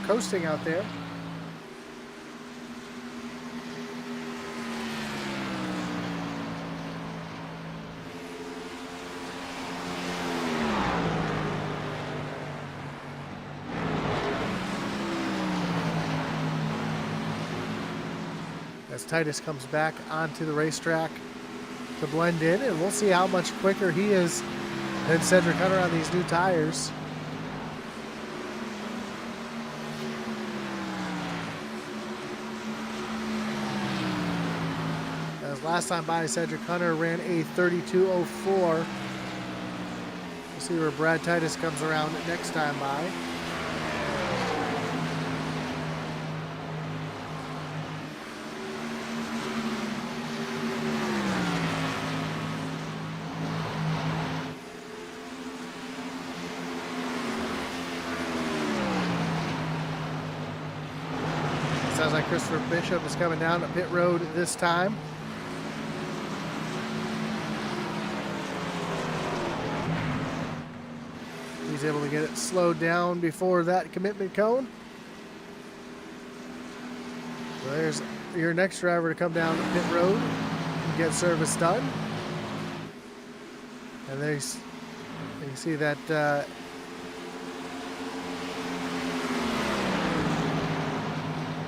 coasting out there. As Titus comes back onto the racetrack to blend in, and we'll see how much quicker he is than Cedric Hunter on these new tires. As last time by, Cedric Hunter ran a 32.04. We'll see where Brad Titus comes around next time by. Sounds like Christopher Bishop is coming down to pit road this time. He's able to get it slowed down before that commitment cone. So there's your next driver to come down to pit road and get service done. And there you see that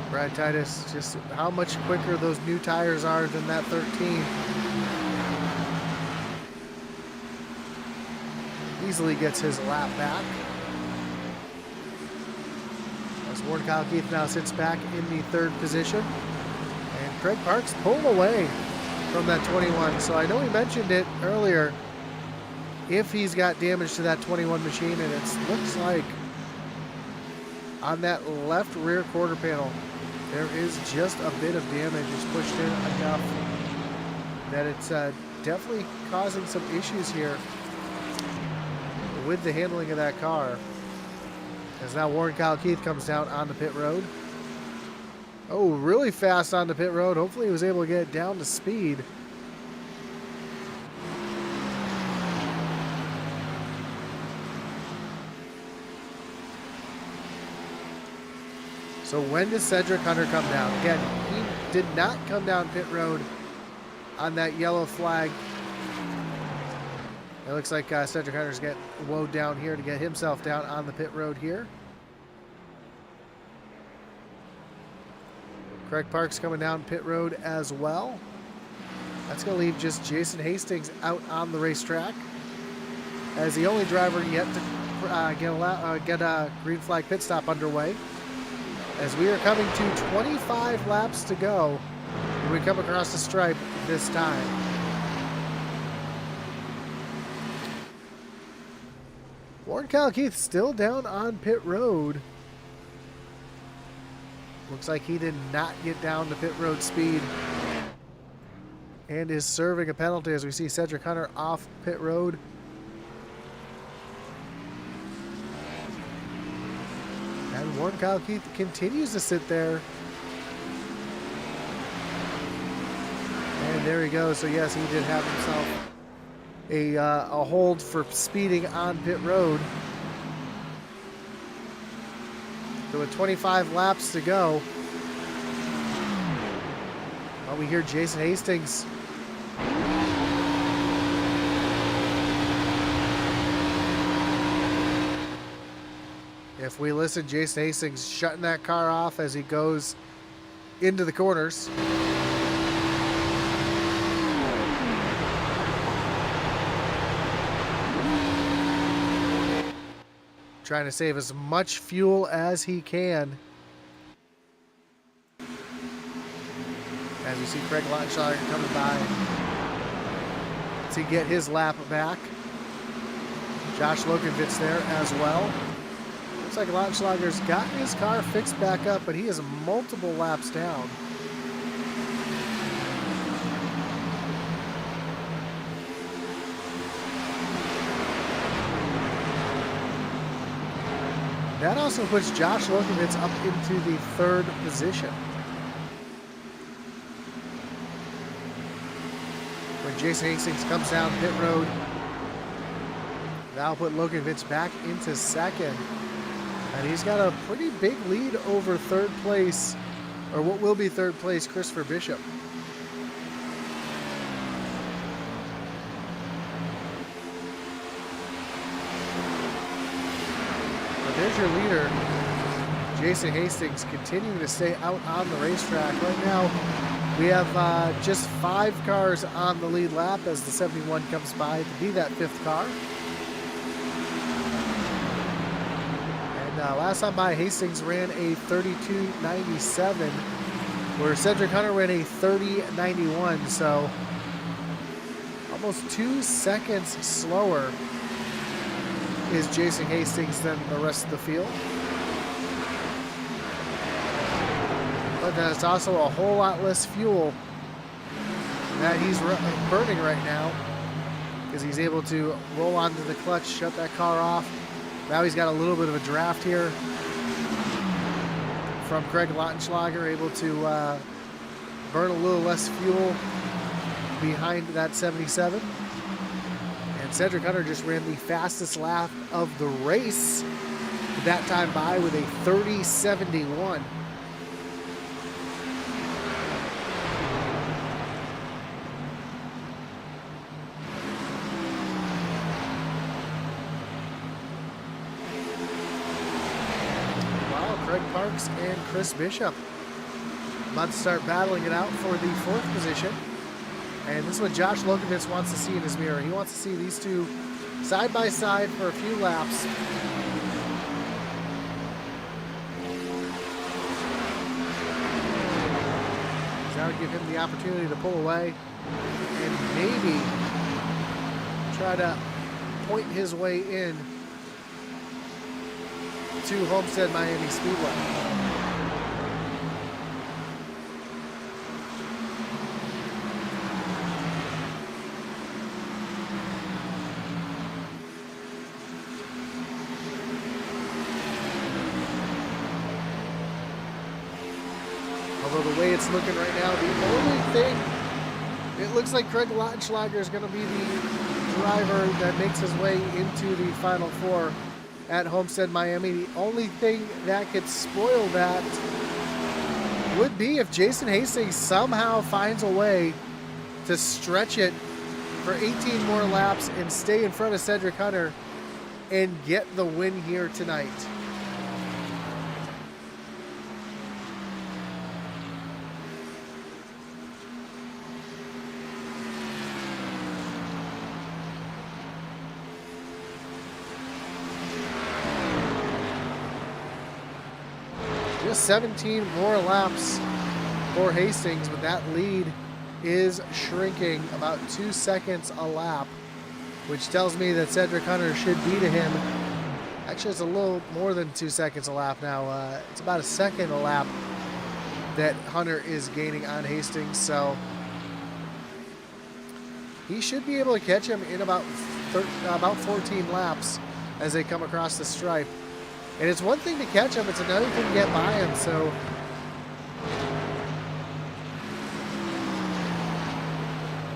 Brad Titus, just how much quicker those new tires are than that 13. Easily gets his lap back. As Warren Kyle Keith now sits back in the third position. And Craig Parks pulled away from that 21. So I know he mentioned it earlier, if he's got damage to that 21 machine, and it looks like on that left rear quarter panel, there is just a bit of damage. It's pushed in enough that it's definitely causing some issues here with the handling of that car. As now Warren Kyle Keith comes down on the pit road. Oh, really fast on the pit road. Hopefully he was able to get it down to speed. So when does Cedric Hunter come down? Again, he did not come down pit road on that yellow flag. It looks like Cedric Hunter's getting woed down here to get himself down on the pit road here. Craig Parks coming down pit road as well. That's going to leave just Jason Hastings out on the racetrack as the only driver yet to get a green flag pit stop underway. As we are coming to 25 laps to go, we come across the stripe this time. Warren Kyle Keith still down on pit road. Looks like he did not get down to pit road speed and is serving a penalty as we see Cedric Hunter off pit road. And Warren Kyle Keith continues to sit there. And there he goes. So yes, he did have himself a hold for speeding on pit road. So with 25 laps to go, well, we hear Jason Hastings. If we listen, Jason Hastings shutting that car off as he goes into the corners. Trying to save as much fuel as he can. As we see Craig Lautenschlager coming by to get his lap back. Josh Lokenvitz there as well. Looks like Lautenschlager's gotten his car fixed back up, but he is multiple laps down. That also puts Josh Lokenvitz up into the 3rd position. When Jason Hastings comes down pit road, that'll put Lokenvitz back into 2nd. And he's got a pretty big lead over 3rd place, or what will be 3rd place, Christopher Bishop. There's your leader, Jason Hastings, continuing to stay out on the racetrack. Right now, we have just 5 cars on the lead lap as the 71 comes by to be that 5th car. And last time by, Hastings ran a 32.97, where Cedric Hunter ran a 30.91, so almost 2 seconds slower is Jason Hastings than the rest of the field. But that's also a whole lot less fuel that he's burning right now, because he's able to roll onto the clutch, shut that car off. Now he's got a little bit of a draft here from Craig Lautenschlager, able to burn a little less fuel behind that 77. Cedric Hunter just ran the fastest lap of the race that time by with a 30.71. Wow, Craig Parks and Chris Bishop about to start battling it out for the 4th position. And this is what Josh Lokenvitz wants to see in his mirror. He wants to see these two side by side for a few laps. That would give him the opportunity to pull away and maybe try to point his way in to Homestead Miami Speedway. Although the way it's looking right now, the only thing, it looks like Craig Lautenschlager is going to be the driver that makes his way into the Final Four at Homestead Miami. The only thing that could spoil that would be if Jason Hastings somehow finds a way to stretch it for 18 more laps and stay in front of Cedric Hunter and get the win here tonight. Just 17 more laps for Hastings, but that lead is shrinking about 2 seconds a lap, which tells me that Cedric Hunter should be to him. Actually, it's a little more than 2 seconds a lap now. It's about a second a lap that Hunter is gaining on Hastings, so he should be able to catch him in about 14 laps as they come across the stripe. And it's one thing to catch him, it's another thing to get by him, so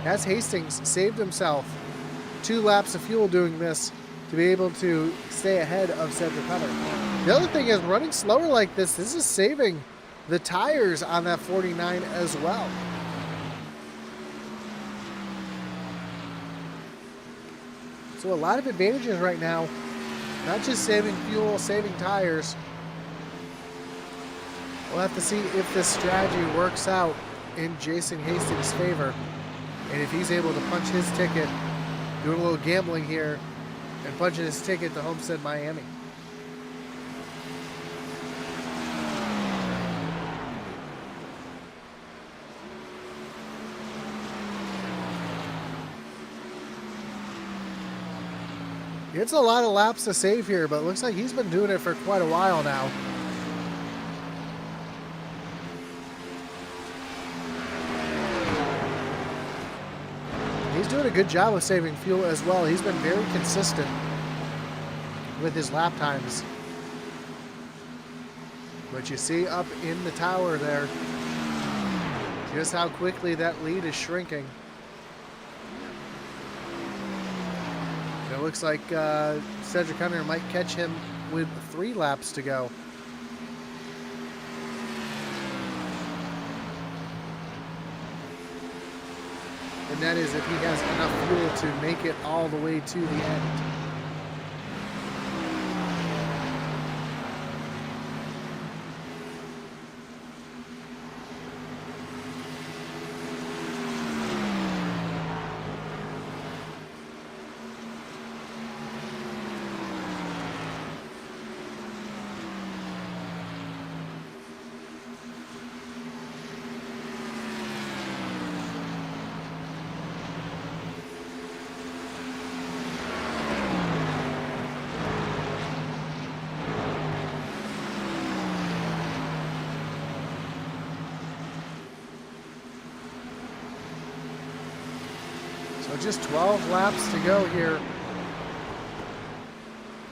as Hastings saved himself 2 laps of fuel doing this to be able to stay ahead of Cedric Hunter. The other thing is, running slower like this is saving the tires on that 49 as well. So a lot of advantages right now, not just saving fuel, saving tires. We'll have to see if this strategy works out in Jason Hastings' favor. And if he's able to punch his ticket, doing a little gambling here, and punching his ticket to Homestead Miami. It's a lot of laps to save here, but it looks like he's been doing it for quite a while now. He's doing a good job of saving fuel as well. He's been very consistent with his lap times. But you see up in the tower there just how quickly that lead is shrinking. It looks like Cedric Hunter might catch him with 3 laps to go. And that is if he has enough fuel to make it all the way to the end. So just 12 laps to go here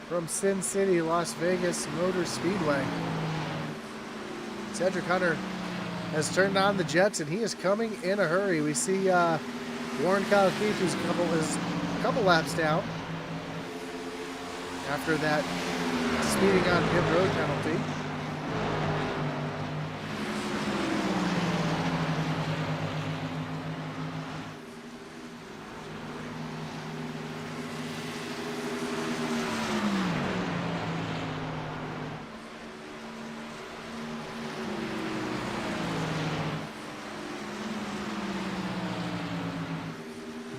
from Sin City, Las Vegas Motor Speedway. Cedric Hunter has turned on the jets and he is coming in a hurry. We see Warren Kyle Keith, who's a couple laps down after that speeding on pit road penalty.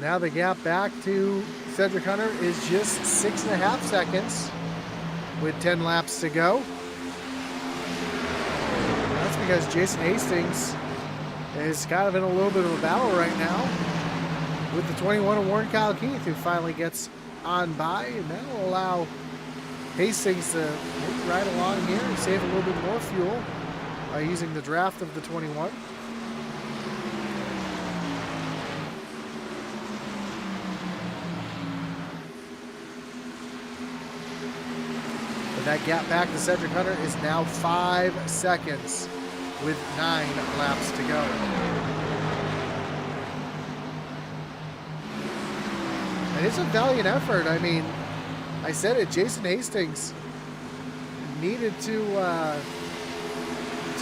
Now the gap back to Cedric Hunter is just 6.5 seconds with 10 laps to go. That's because Jason Hastings is kind of in a little bit of a battle right now with the 21 of Warren Kyle Keith, who finally gets on by, and that will allow Hastings to maybe ride along here and save a little bit more fuel by using the draft of the 21. That gap back to Cedric Hunter is now 5 seconds. with 9 laps to go. And it's a valiant effort. I mean, I said it, Jason Hastings needed to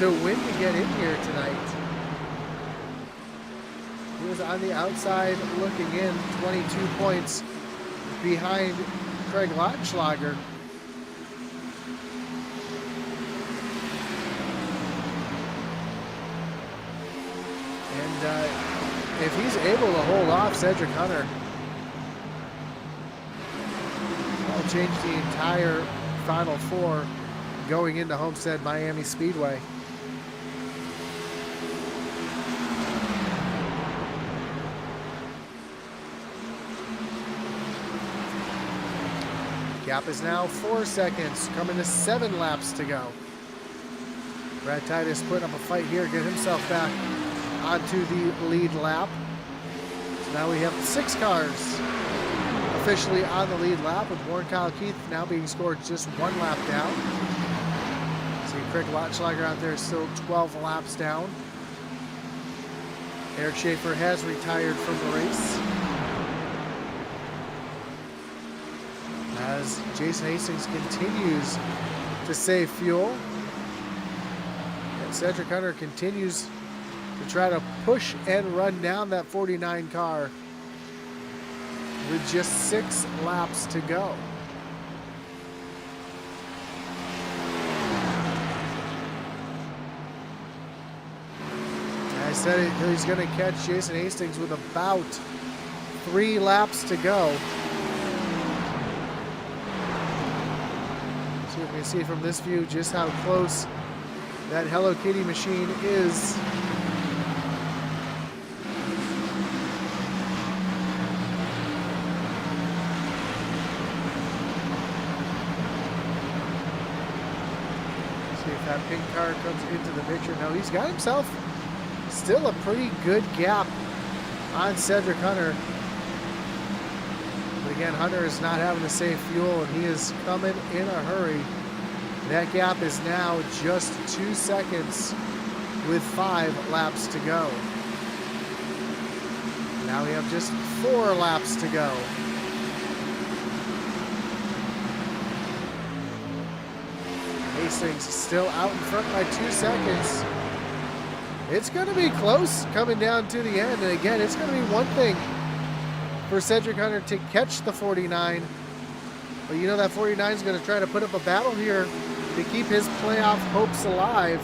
win to get in here tonight. He was on the outside looking in, 22 points behind Craig Lautenschlager. And if he's able to hold off Cedric Hunter, that'll change the entire Final Four going into Homestead Miami Speedway. Gap is now 4 seconds, coming to 7 laps to go. Brad Titus putting up a fight here, get himself back onto the lead lap. So now we have 6 cars officially on the lead lap, with Warren Kyle Keith now being scored just 1 lap down. See Craig Lautenschlager out there still 12 laps down. Eric Schaefer has retired from the race, as Jason Hastings continues to save fuel. And Cedric Hunter continues to try to push and run down that 49 car with just 6 laps to go. I said it, he's going to catch Jason Hastings with about 3 laps to go. So you can see from this view just how close that Hello Kitty machine is. See if that pink car comes into the picture. Now he's got himself still a pretty good gap on Cedric Hunter. But again, Hunter is not having to save fuel, and he is coming in a hurry. That gap is now just 2 seconds with 5 laps to go. Now we have just 4 laps to go. Hastings still out in front by 2 seconds. It's going to be close coming down to the end. And again, it's going to be one thing for Cedric Hunter to catch the 49. But you know that 49 is going to try to put up a battle here to keep his playoff hopes alive.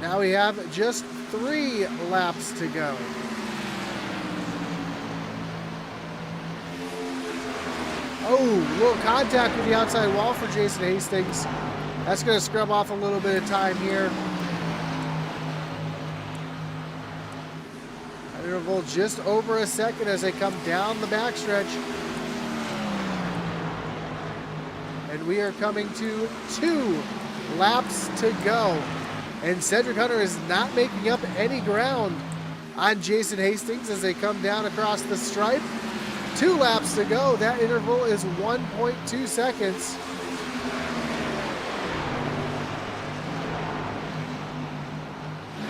Now we have just 3 laps to go. Oh, little contact with the outside wall for Jason Hastings. That's going to scrub off a little bit of time here. Interval just over a second as they come down the backstretch. And we are coming to 2 laps to go. And Cedric Hunter is not making up any ground on Jason Hastings as they come down across the stripe. 2 laps to go. That interval is 1.2 seconds.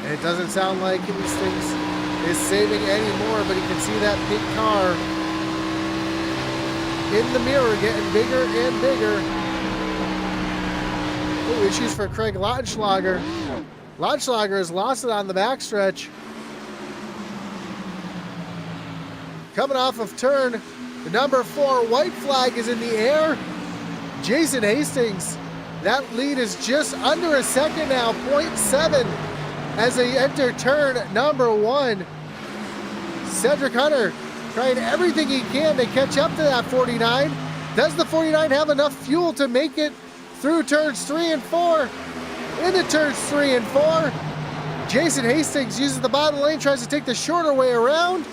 And it doesn't sound like Hastings is saving anymore, but you can see that pink car in the mirror getting bigger and bigger. Oh, issues for Craig Lautenschlager. Lautenschlager has lost it on the backstretch. Coming off of turn, the number 4 white flag is in the air. Jason Hastings, that lead is just under a second now, 0.7 as they enter turn number 1. Cedric Hunter trying everything he can to catch up to that 49. Does the 49 have enough fuel to make it through turns 3 and 4? Into turns 3 and 4. Jason Hastings uses the bottom lane, tries to take the shorter way around.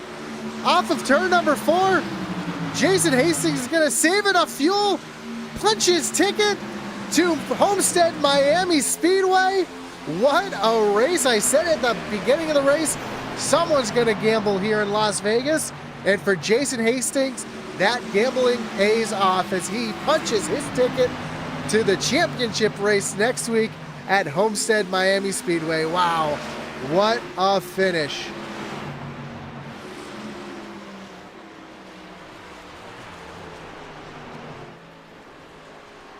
Off of turn number 4, Jason Hastings is going to save enough fuel, punch his ticket to Homestead Miami Speedway. What a race. I said at the beginning of the race, someone's going to gamble here in Las Vegas. And for Jason Hastings, that gambling pays off as he punches his ticket to the championship race next week at Homestead Miami Speedway. Wow, what a finish.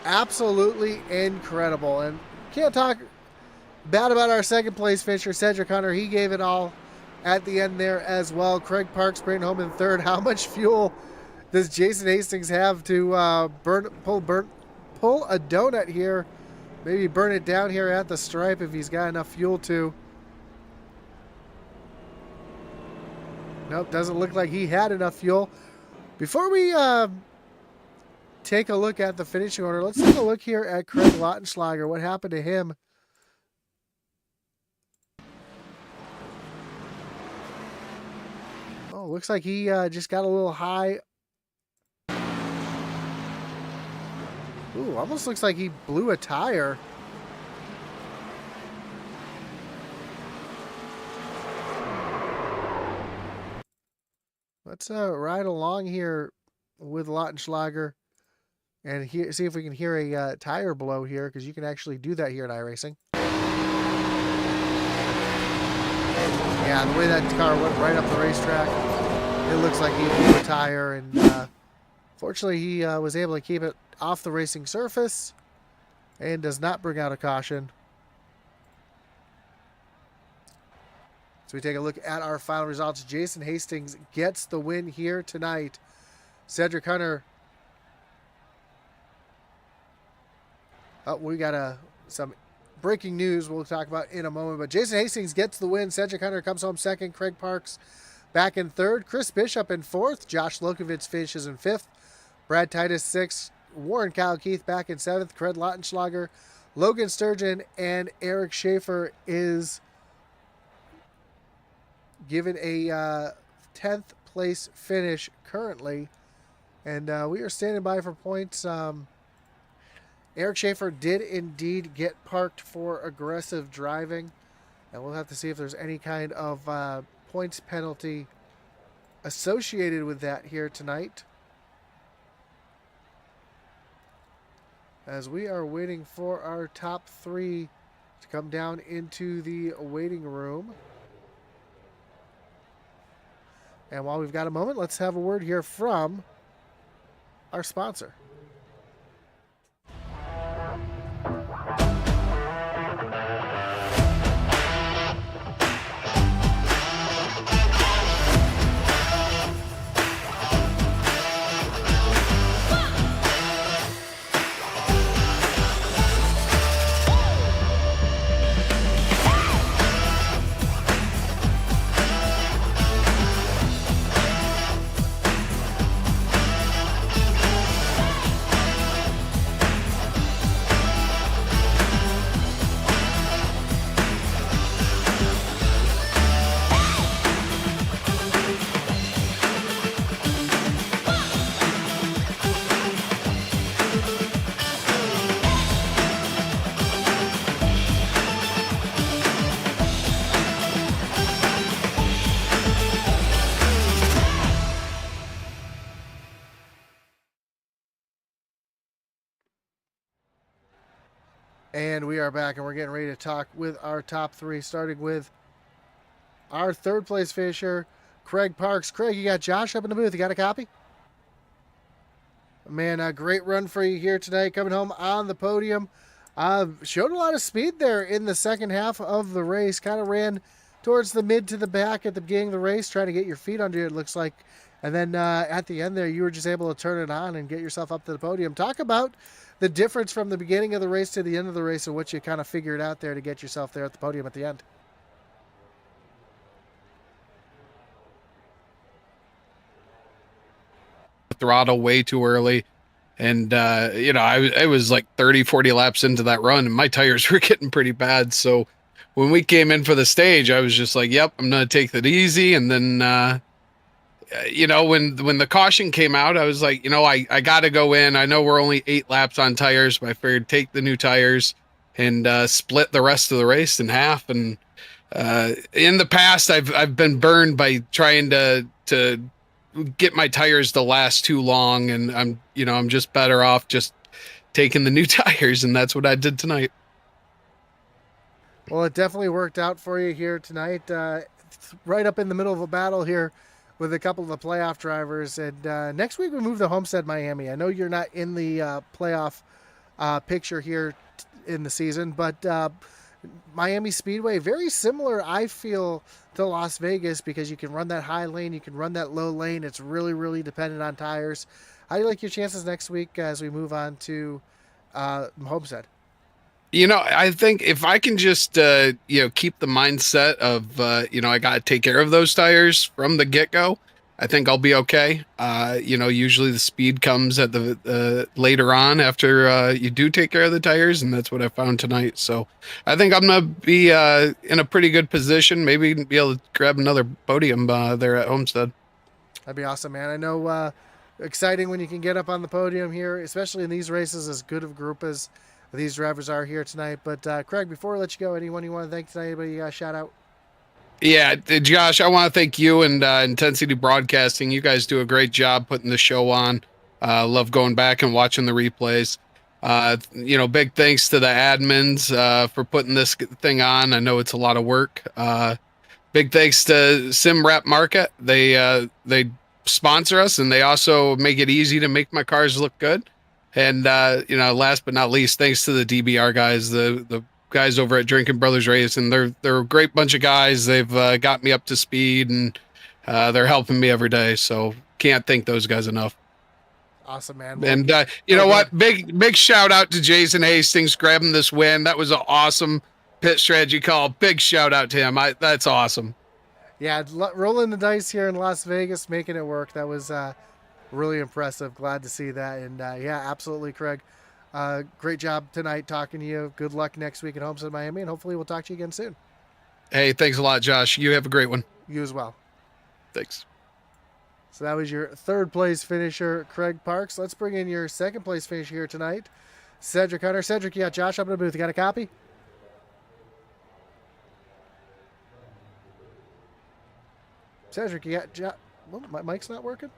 Absolutely incredible. And can't talk bad about our second place finisher, Cedric Hunter. He gave it all at the end there as well. Craig Parks bringing home in third. How much fuel does Jason Hastings have to pull a donut here? Maybe burn it down here at the stripe if he's got enough fuel to. Nope, doesn't look like he had enough fuel. Before we take a look at the finishing order, let's take a look here at Craig Lautenschlager. What happened to him? Oh, looks like he just got a little high. Ooh, almost looks like he blew a tire. Let's ride along here with Lautenschlager and see if we can hear a tire blow here, because you can actually do that here in iRacing. Yeah, the way that car went right up the racetrack, it looks like he blew a tire, and fortunately he was able to keep it off the racing surface and does not bring out a caution. So we take a look at our final results. Jason Hastings gets the win here tonight. Cedric Hunter. Oh, we got some breaking news we'll talk about in a moment. But Jason Hastings gets the win. Cedric Hunter comes home second. Craig Parks back in third. Chris Bishop in fourth. Josh Lokovitz finishes in fifth. Brad Titus sixth. Warren Kyle Keith back in seventh. Craig Lautenschlager, Logan Sturgeon, and Eric Schaefer is given a 10th place finish currently. And we are standing by for points. Eric Schaefer did indeed get parked for aggressive driving. And we'll have to see if there's any kind of points penalty associated with that here tonight, as we are waiting for our top three to come down into the waiting room. And while we've got a moment, let's have a word here from our sponsor. And we are back, and we're getting ready to talk with our top three, starting with our third place finisher, Craig Parks. Craig, you got Josh up in the booth. You got a copy? Man, a great run for you here tonight, coming home on the podium. Showed a lot of speed there in the second half of the race. Kind of ran towards the mid to the back at the beginning of the race, trying to get your feet under you, it looks like. And then at the end there, you were just able to turn it on and get yourself up to the podium. Talk about the difference from the beginning of the race to the end of the race and what you kind of figured out there to get yourself there at the podium at the end. Throttle way too early. And, I was like 30, 40 laps into that run, and my tires were getting pretty bad. So when we came in for the stage, I was just like, yep, I'm going to take it easy. And then, when the caution came out, I was like, I got to go in. I know we're only 8 laps on tires, but I figured take the new tires and split the rest of the race in half. And in the past, I've been burned by trying to get my tires to last too long, and I'm just better off just taking the new tires, and that's what I did tonight. Well, it definitely worked out for you here tonight. Right up in the middle of a battle here with a couple of the playoff drivers. And next week we move to Homestead, Miami. I know you're not in the playoff picture here in the season, but Miami Speedway, very similar, I feel, to Las Vegas because you can run that high lane, you can run that low lane. It's really, really dependent on tires. How do you like your chances next week as we move on to Homestead? I think if I can just keep the mindset of I got to take care of those tires from the get-go, I think I'll be okay. Usually the speed comes at the later on after you do take care of the tires, and that's what I found tonight. So I think I'm gonna be in a pretty good position, maybe be able to grab another podium there at Homestead. That'd be awesome, man. I know exciting when you can get up on the podium here, especially in these races, as good of a group as these drivers are here tonight. But Craig, before we let you go, anyone you want to thank tonight? Anybody you got to shout out? Yeah, Josh, I want to thank you and Intensity Broadcasting. You guys do a great job putting the show on. Love going back and watching the replays. Big thanks to the admins for putting this thing on. I know it's a lot of work. Big thanks to Sim Rap Market. They sponsor us, and they also make it easy to make my cars look good. And last but not least, thanks to the DBR guys, the guys over at Drinking Brothers Racing. They're a great bunch of guys. They've got me up to speed, and they're helping me every day. So can't thank those guys enough. Awesome, man. Well, And you know what? Big shout out to Jason Hastings grabbing this win. That was an awesome pit strategy call. Big shout out to him. That's awesome. Yeah, rolling the dice here in Las Vegas, making it work. That was really impressive. Glad to see that. And yeah, absolutely, Craig. Great job tonight talking to you. Good luck next week at Homestead, Miami, and hopefully we'll talk to you again soon. Hey, thanks a lot, Josh. You have a great one. You as well. Thanks. So that was your third place finisher, Craig Parks. Let's bring in your second place finisher here tonight, Cedric Hunter. Cedric, you got Josh up in the booth. You got a copy? Cedric, you got Josh. Well, my mic's not working.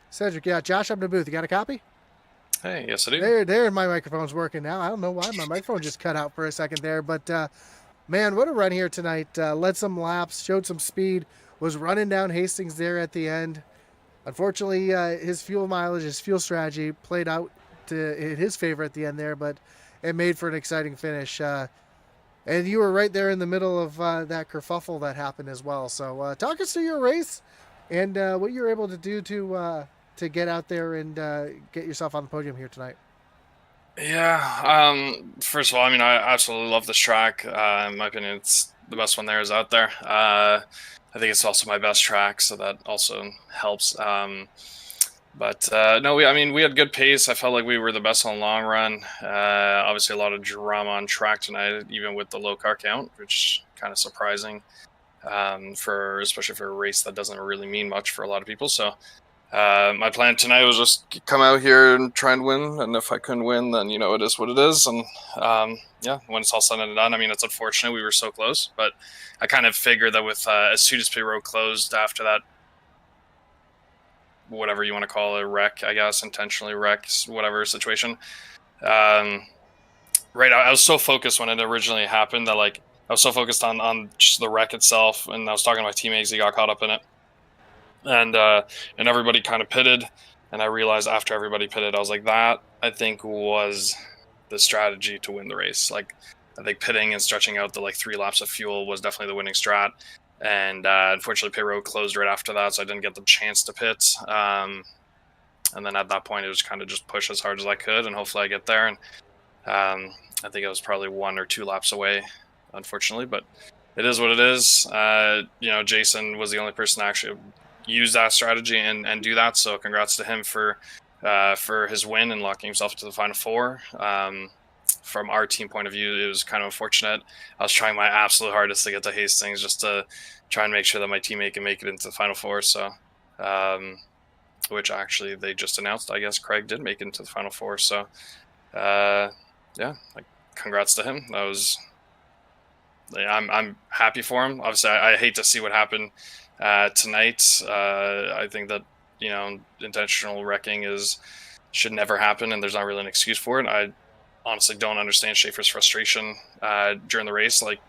Cedric, yeah, Josh up in the booth. You got a copy? Hey, yes I do. There, my microphone's working now. I don't know why my microphone just cut out for a second there, but man, what a run here tonight. Led some laps, showed some speed, was running down Hastings there at the end. Unfortunately, his fuel mileage, his fuel strategy played out in his favor at the end there, but it made for an exciting finish. And you were right there in the middle of that kerfuffle that happened as well. So talk us through your race and what you were able to do to get out there and get yourself on the podium here tonight. Yeah, first of all, I mean, I absolutely love this track. In my opinion, it's the best one there is out there. I think it's also my best track, so that also helps. But no, we had good pace. I felt like we were the best on the long run. Obviously, a lot of drama on track tonight, even with the low car count, which kind of surprising especially for a race that doesn't really mean much for a lot of people. So my plan tonight was just come out here and try and win. And if I couldn't win, then it is what it is. And yeah, when it's all said and done, I mean, it's unfortunate we were so close, but I kind of figured that with as soon as pit road closed after that, whatever you want to call it, wreck, I guess, intentionally wreck, whatever situation. Right, I was so focused when it originally happened that I was so focused on just the wreck itself, and I was talking to my teammates, he got caught up in it. And everybody kind of pitted, and I realized after everybody pitted, I was like, that I think was the strategy to win the race. I think pitting and stretching out the 3 laps of fuel was definitely the winning strat. And unfortunately, pit road closed right after that, so I didn't get the chance to pit. And then at that point, it was kind of just push as hard as I could, and hopefully I get there. And I think I was probably 1 or 2 laps away, unfortunately, but it is what it is. Jason was the only person to actually use that strategy and do that. So congrats to him for his win and locking himself to the final 4. From our team point of view, it was kind of unfortunate. I was trying my absolute hardest to get to Hastings just to try and make sure that my teammate can make it into the final 4. So which actually they just announced, I guess Craig did make it into the Final Four. So, yeah, like congrats to him. That was, I'm happy for him. Obviously, I hate to see what happened tonight. I think that, intentional wrecking should never happen, and there's not really an excuse for it. I honestly don't understand Schaefer's frustration during the race. Like,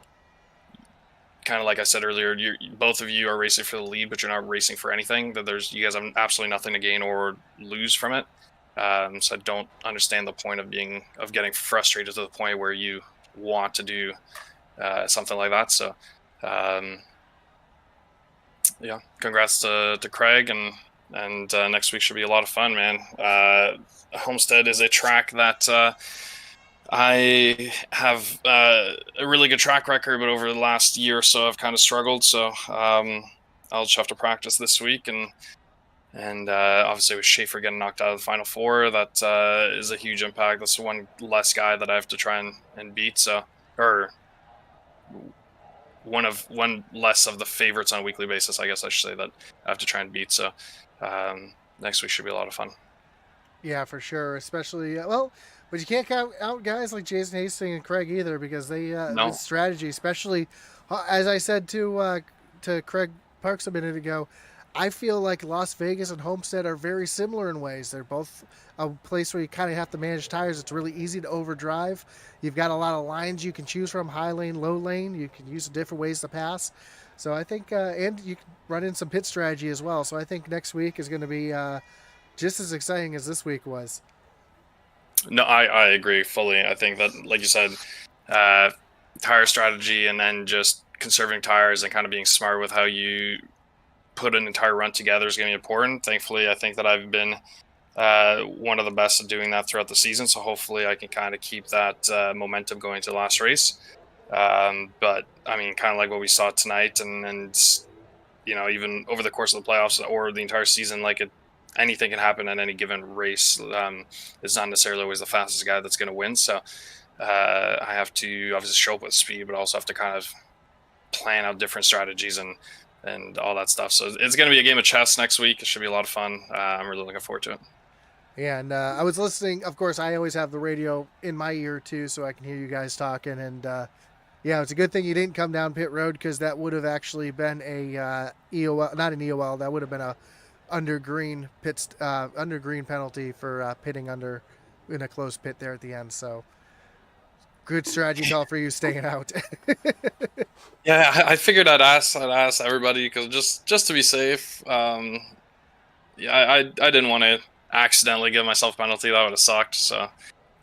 kind of like I said earlier, both of you are racing for the lead, but you're not racing for anything. That you guys have absolutely nothing to gain or lose from it. So I don't understand the point of getting frustrated to the point where you want to do something like that. So, yeah, congrats to Craig, and next week should be a lot of fun, man. Homestead is a track that I have a really good track record, but over the last year or so, I've kind of struggled. So I'll just have to practice this week, and obviously with Schaefer getting knocked out of the Final Four, that is a huge impact. That's one less guy that I have to try and beat. So, or one less of the favorites on a weekly basis, I guess I should say, that I have to try and beat. So next week should be a lot of fun. Yeah, for sure. Especially but you can't count out guys like Jason Hastings and Craig either, because they No. the strategy, especially as I said to Craig Parks a minute ago, I feel like Las Vegas and Homestead are very similar in ways. They're both a place where you kind of have to manage tires. It's really easy to overdrive. You've got a lot of lines you can choose from, high lane, low lane. You can use different ways to pass. So I think, and you can run in some pit strategy as well. So I think next week is going to be just as exciting as this week was. No, I agree fully. I think that, like you said, tire strategy and then just conserving tires and kind of being smart with how you put an entire run together is going to be important. Thankfully, I think that I've been one of the best at doing that throughout the season. So hopefully I can kind of keep that momentum going to the last race. But I mean, kind of like what we saw tonight, and even over the course of the playoffs or the entire season, anything can happen in any given race. It's not necessarily always the fastest guy that's going to win. So I have to obviously show up with speed, but also have to kind of plan out different strategies and all that stuff. So it's going to be a game of chess next week. It should be a lot of fun. I'm really looking forward to it. Yeah, and I was listening. Of course, I always have the radio in my ear too, so I can hear you guys talking. And yeah, it's a good thing you didn't come down pit road, because that would have actually been a EOL, not an EOL. That would have been a under green penalty for pitting under in a closed pit there at the end. So good strategy call for you staying out. Yeah, I figured I'd ask everybody, because just to be safe. Yeah, I didn't want to accidentally give myself a penalty. That would have sucked. So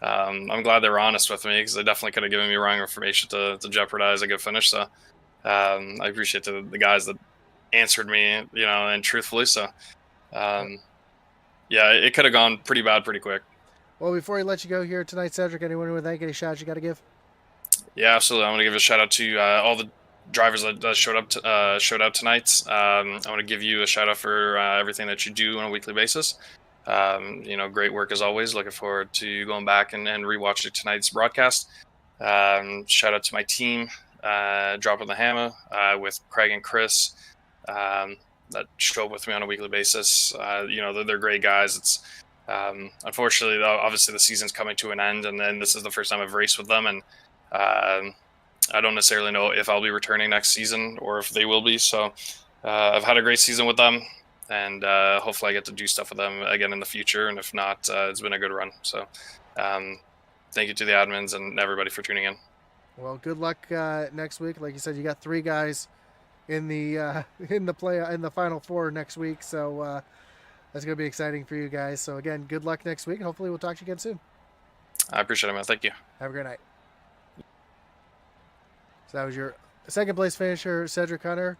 I'm glad they were honest with me, because they definitely could have given me wrong information to jeopardize a good finish. So I appreciate the guys that answered me, and truthfully. So yeah, it could have gone pretty bad pretty quick. Well, before we let you go here tonight, Cedric, anyone with any shout-outs you got to give? Yeah, absolutely. I want to give a shout out to all the drivers that showed out tonight. I want to give you a shout out for everything that you do on a weekly basis. Great work as always. Looking forward to going back and rewatching tonight's broadcast. Shout out to my team, Dropping the Hammer, with Craig and Chris, that show up with me on a weekly basis. They're great guys. It's unfortunately, obviously, the season's coming to an end, and then this is the first time I've raced with them, and I don't necessarily know if I'll be returning next season or if they will be. So I've had a great season with them, and hopefully I get to do stuff with them again in the future. And if not, it's been a good run. So thank you to the admins and everybody for tuning in. Well, good luck next week. Like you said, you got 3 guys in the Final Four next week. So that's going to be exciting for you guys. So again, good luck next week, and hopefully we'll talk to you again soon. I appreciate it, man. Thank you. Have a great night. So that was your second place finisher, Cedric Hunter.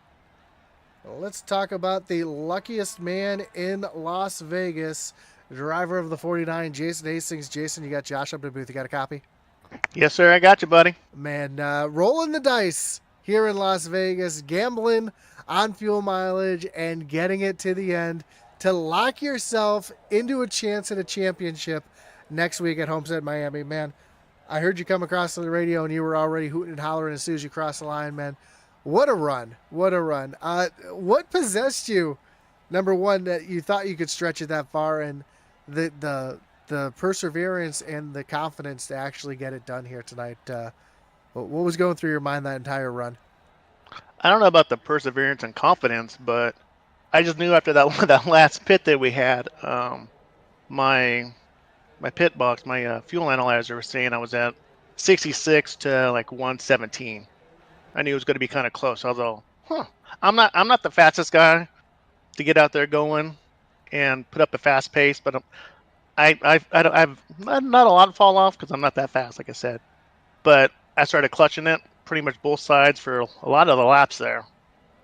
Let's talk about the luckiest man in Las Vegas, driver of the 49, Jason Hastings. Jason, you got Josh up in the booth. You got a copy? Yes, sir. I got you, buddy. Man, rolling the dice here in Las Vegas, gambling on fuel mileage and getting it to the end to lock yourself into a chance at a championship next week at Homestead, Miami. Man, I heard you come across the radio and you were already hooting and hollering as soon as you crossed the line, man. What a run. What a run. What possessed you number one, that you thought you could stretch it that far, and the perseverance and the confidence to actually get it done here tonight. What was going through your mind that entire run? I don't know about the perseverance and confidence, but I just knew after that that last pit that we had, my my pit box, my fuel analyzer was saying I was at 66 to like 117. I knew it was going to be kind of close. I was all, huh. I'm not the fastest guy to get out there going and put up a fast pace, but I've not a lot of fall off because I'm not that fast, like I said. But I started clutching it pretty much both sides for a lot of the laps there,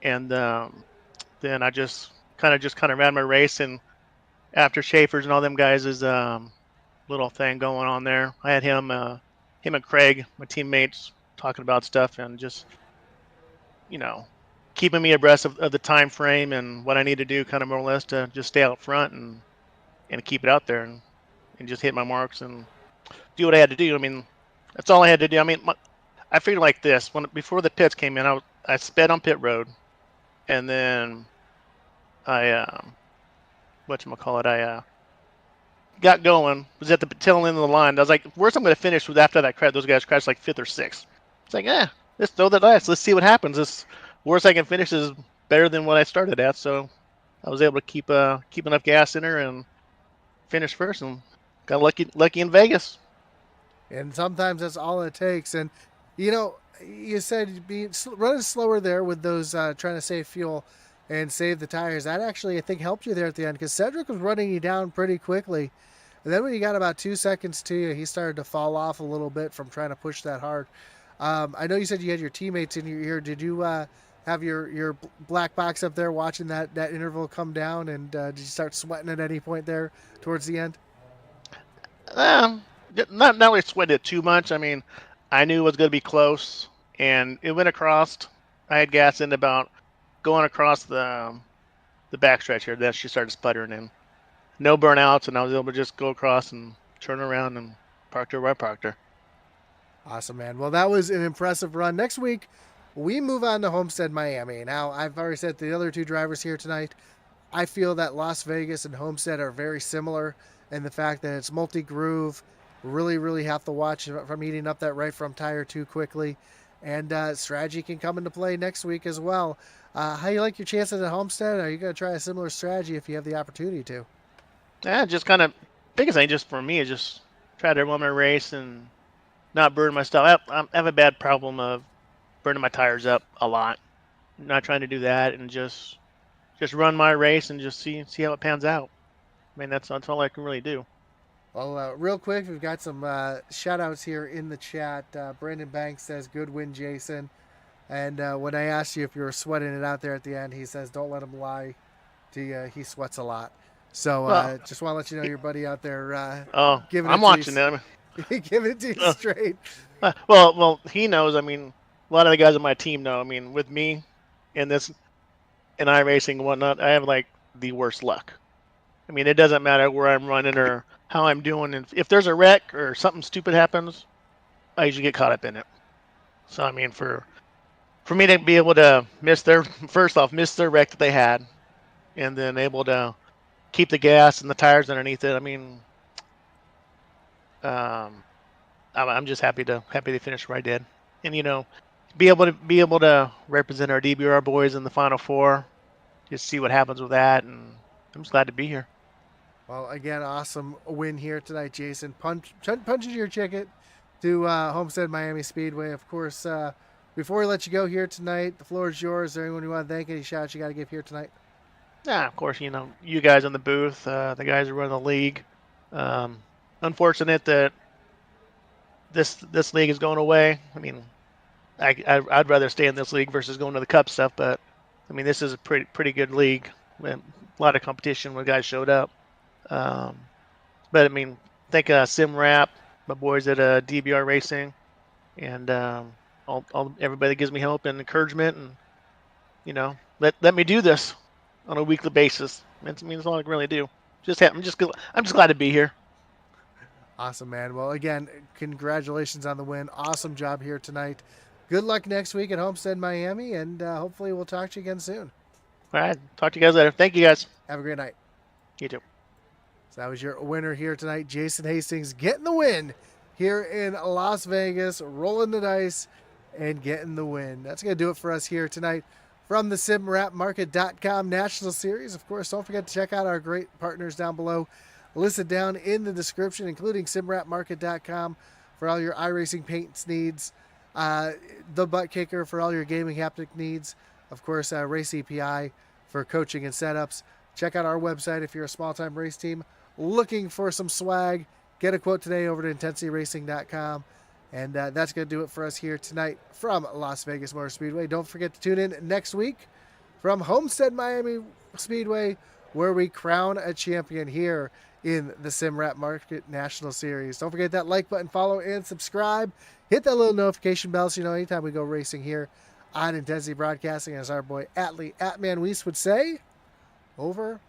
and then I just kind of ran my race. And after Schaefer's and all them guys' little thing going on there, I had him and Craig, my teammates, talking about stuff and just you know keeping me abreast of the time frame and what I need to do, kind of more or less to just stay out front and keep it out there and just hit my marks and do what I had to do. I mean, that's all I had to do. I mean, I figured like this: before the pits came in, I sped on pit road, and then I whatchamacallit, I got going. Was at the tail end of the line. I was like, worst I'm going to finish was after that crash. Those guys crashed like fifth or sixth. It's like, let's throw that dice. Let's see what happens. This worst I can finish is better than what I started at. So I was able to keep enough gas in her and finish first, and got lucky in Vegas. And sometimes that's all it takes. And you said running slower there with those trying to save fuel and save the tires. That actually, I think, helped you there at the end because Cedric was running you down pretty quickly. And then when you got about 2 seconds to you, he started to fall off a little bit from trying to push that hard. I know you said you had your teammates in your ear. Did you have your black box up there watching that interval come down? And did you start sweating at any point there towards the end? Um, not really sweated it too much. I mean, I knew it was going to be close, and it went across. I had gas in about going across the backstretch here. Then she started sputtering, and no burnouts, and I was able to just go across and turn around and parked her where I parked her. Awesome, man. Well, that was an impressive run. Next week, we move on to Homestead, Miami. Now, I've already said the other two drivers here tonight, I feel that Las Vegas and Homestead are very similar in the fact that it's multi-groove. Really, really have to watch from eating up that right front tire too quickly. And strategy can come into play next week as well. How you like your chances at Homestead? Are you going to try a similar strategy if you have the opportunity to? Yeah, just kind of biggest thing just for me is just try to run my race and not burn my stuff. I have a bad problem of burning my tires up a lot. I'm not trying to do that, and just run my race and just see how it pans out. I mean, that's all I can really do. Well, real quick, we've got some shout outs here in the chat. Brandon Banks says, good win, Jason. And when I asked you if you were sweating it out there at the end, he says, don't let him lie to you. He sweats a lot. So Well, just want to let you know your buddy out there oh, giving I'm it watching to them. you, giving it to you straight. Well, he knows. I mean, a lot of the guys on my team know. I mean, with me in this in iRacing and whatnot, I have like the worst luck. I mean, it doesn't matter where I'm running or how I'm doing. And if there's a wreck or something stupid happens, I usually get caught up in it. So I mean, for me to be able to miss their wreck that they had, and then able to keep the gas and the tires underneath it. I mean, um, I'm just happy to finish where I did, and be able to represent our DBR boys in the Final Four. Just see what happens with that, and I'm just glad to be here. Well, again, awesome win here tonight, Jason. Punches your ticket to Homestead Miami Speedway. Of course, before we let you go here tonight, the floor is yours. Is there anyone you want to thank? Any shots you got to give here tonight? Yeah, of course, you guys in the booth, the guys who run the league. Um, Unfortunate that this league is going away. I mean, I'd rather stay in this league versus going to the Cup stuff, but I mean, this is a pretty good league. A lot of competition when guys showed up. Um, but I mean, thank SimRap, my boys at DBR Racing, and everybody that gives me help and encouragement, and let me do this on a weekly basis. It means all I can really do. I'm just glad to be here. Awesome, man. Well, again, congratulations on the win. Awesome job here tonight. Good luck next week at Homestead Miami, and hopefully we'll talk to you again soon. All right. Talk to you guys later. Thank you guys. Have a great night. You too. So that was your winner here tonight, Jason Hastings, getting the win here in Las Vegas, rolling the dice and getting the win. That's going to do it for us here tonight from the SimWrapMarket.com National Series. Of course, don't forget to check out our great partners down below, listed down in the description, including SimWrapMarket.com for all your iRacing paints needs, the Butt Kicker for all your gaming haptic needs, of course, Race API for coaching and setups. Check out our website if you're a small-time race team looking for some swag. Get a quote today over to IntensityRacing.com. And that's going to do it for us here tonight from Las Vegas Motor Speedway. Don't forget to tune in next week from Homestead Miami Speedway, where we crown a champion here in the SimWrap Market National Series. Don't forget that like button, follow, and subscribe. Hit that little notification bell so you know anytime we go racing here on Intensity Broadcasting. As our boy Atlee @ManWeast would say, over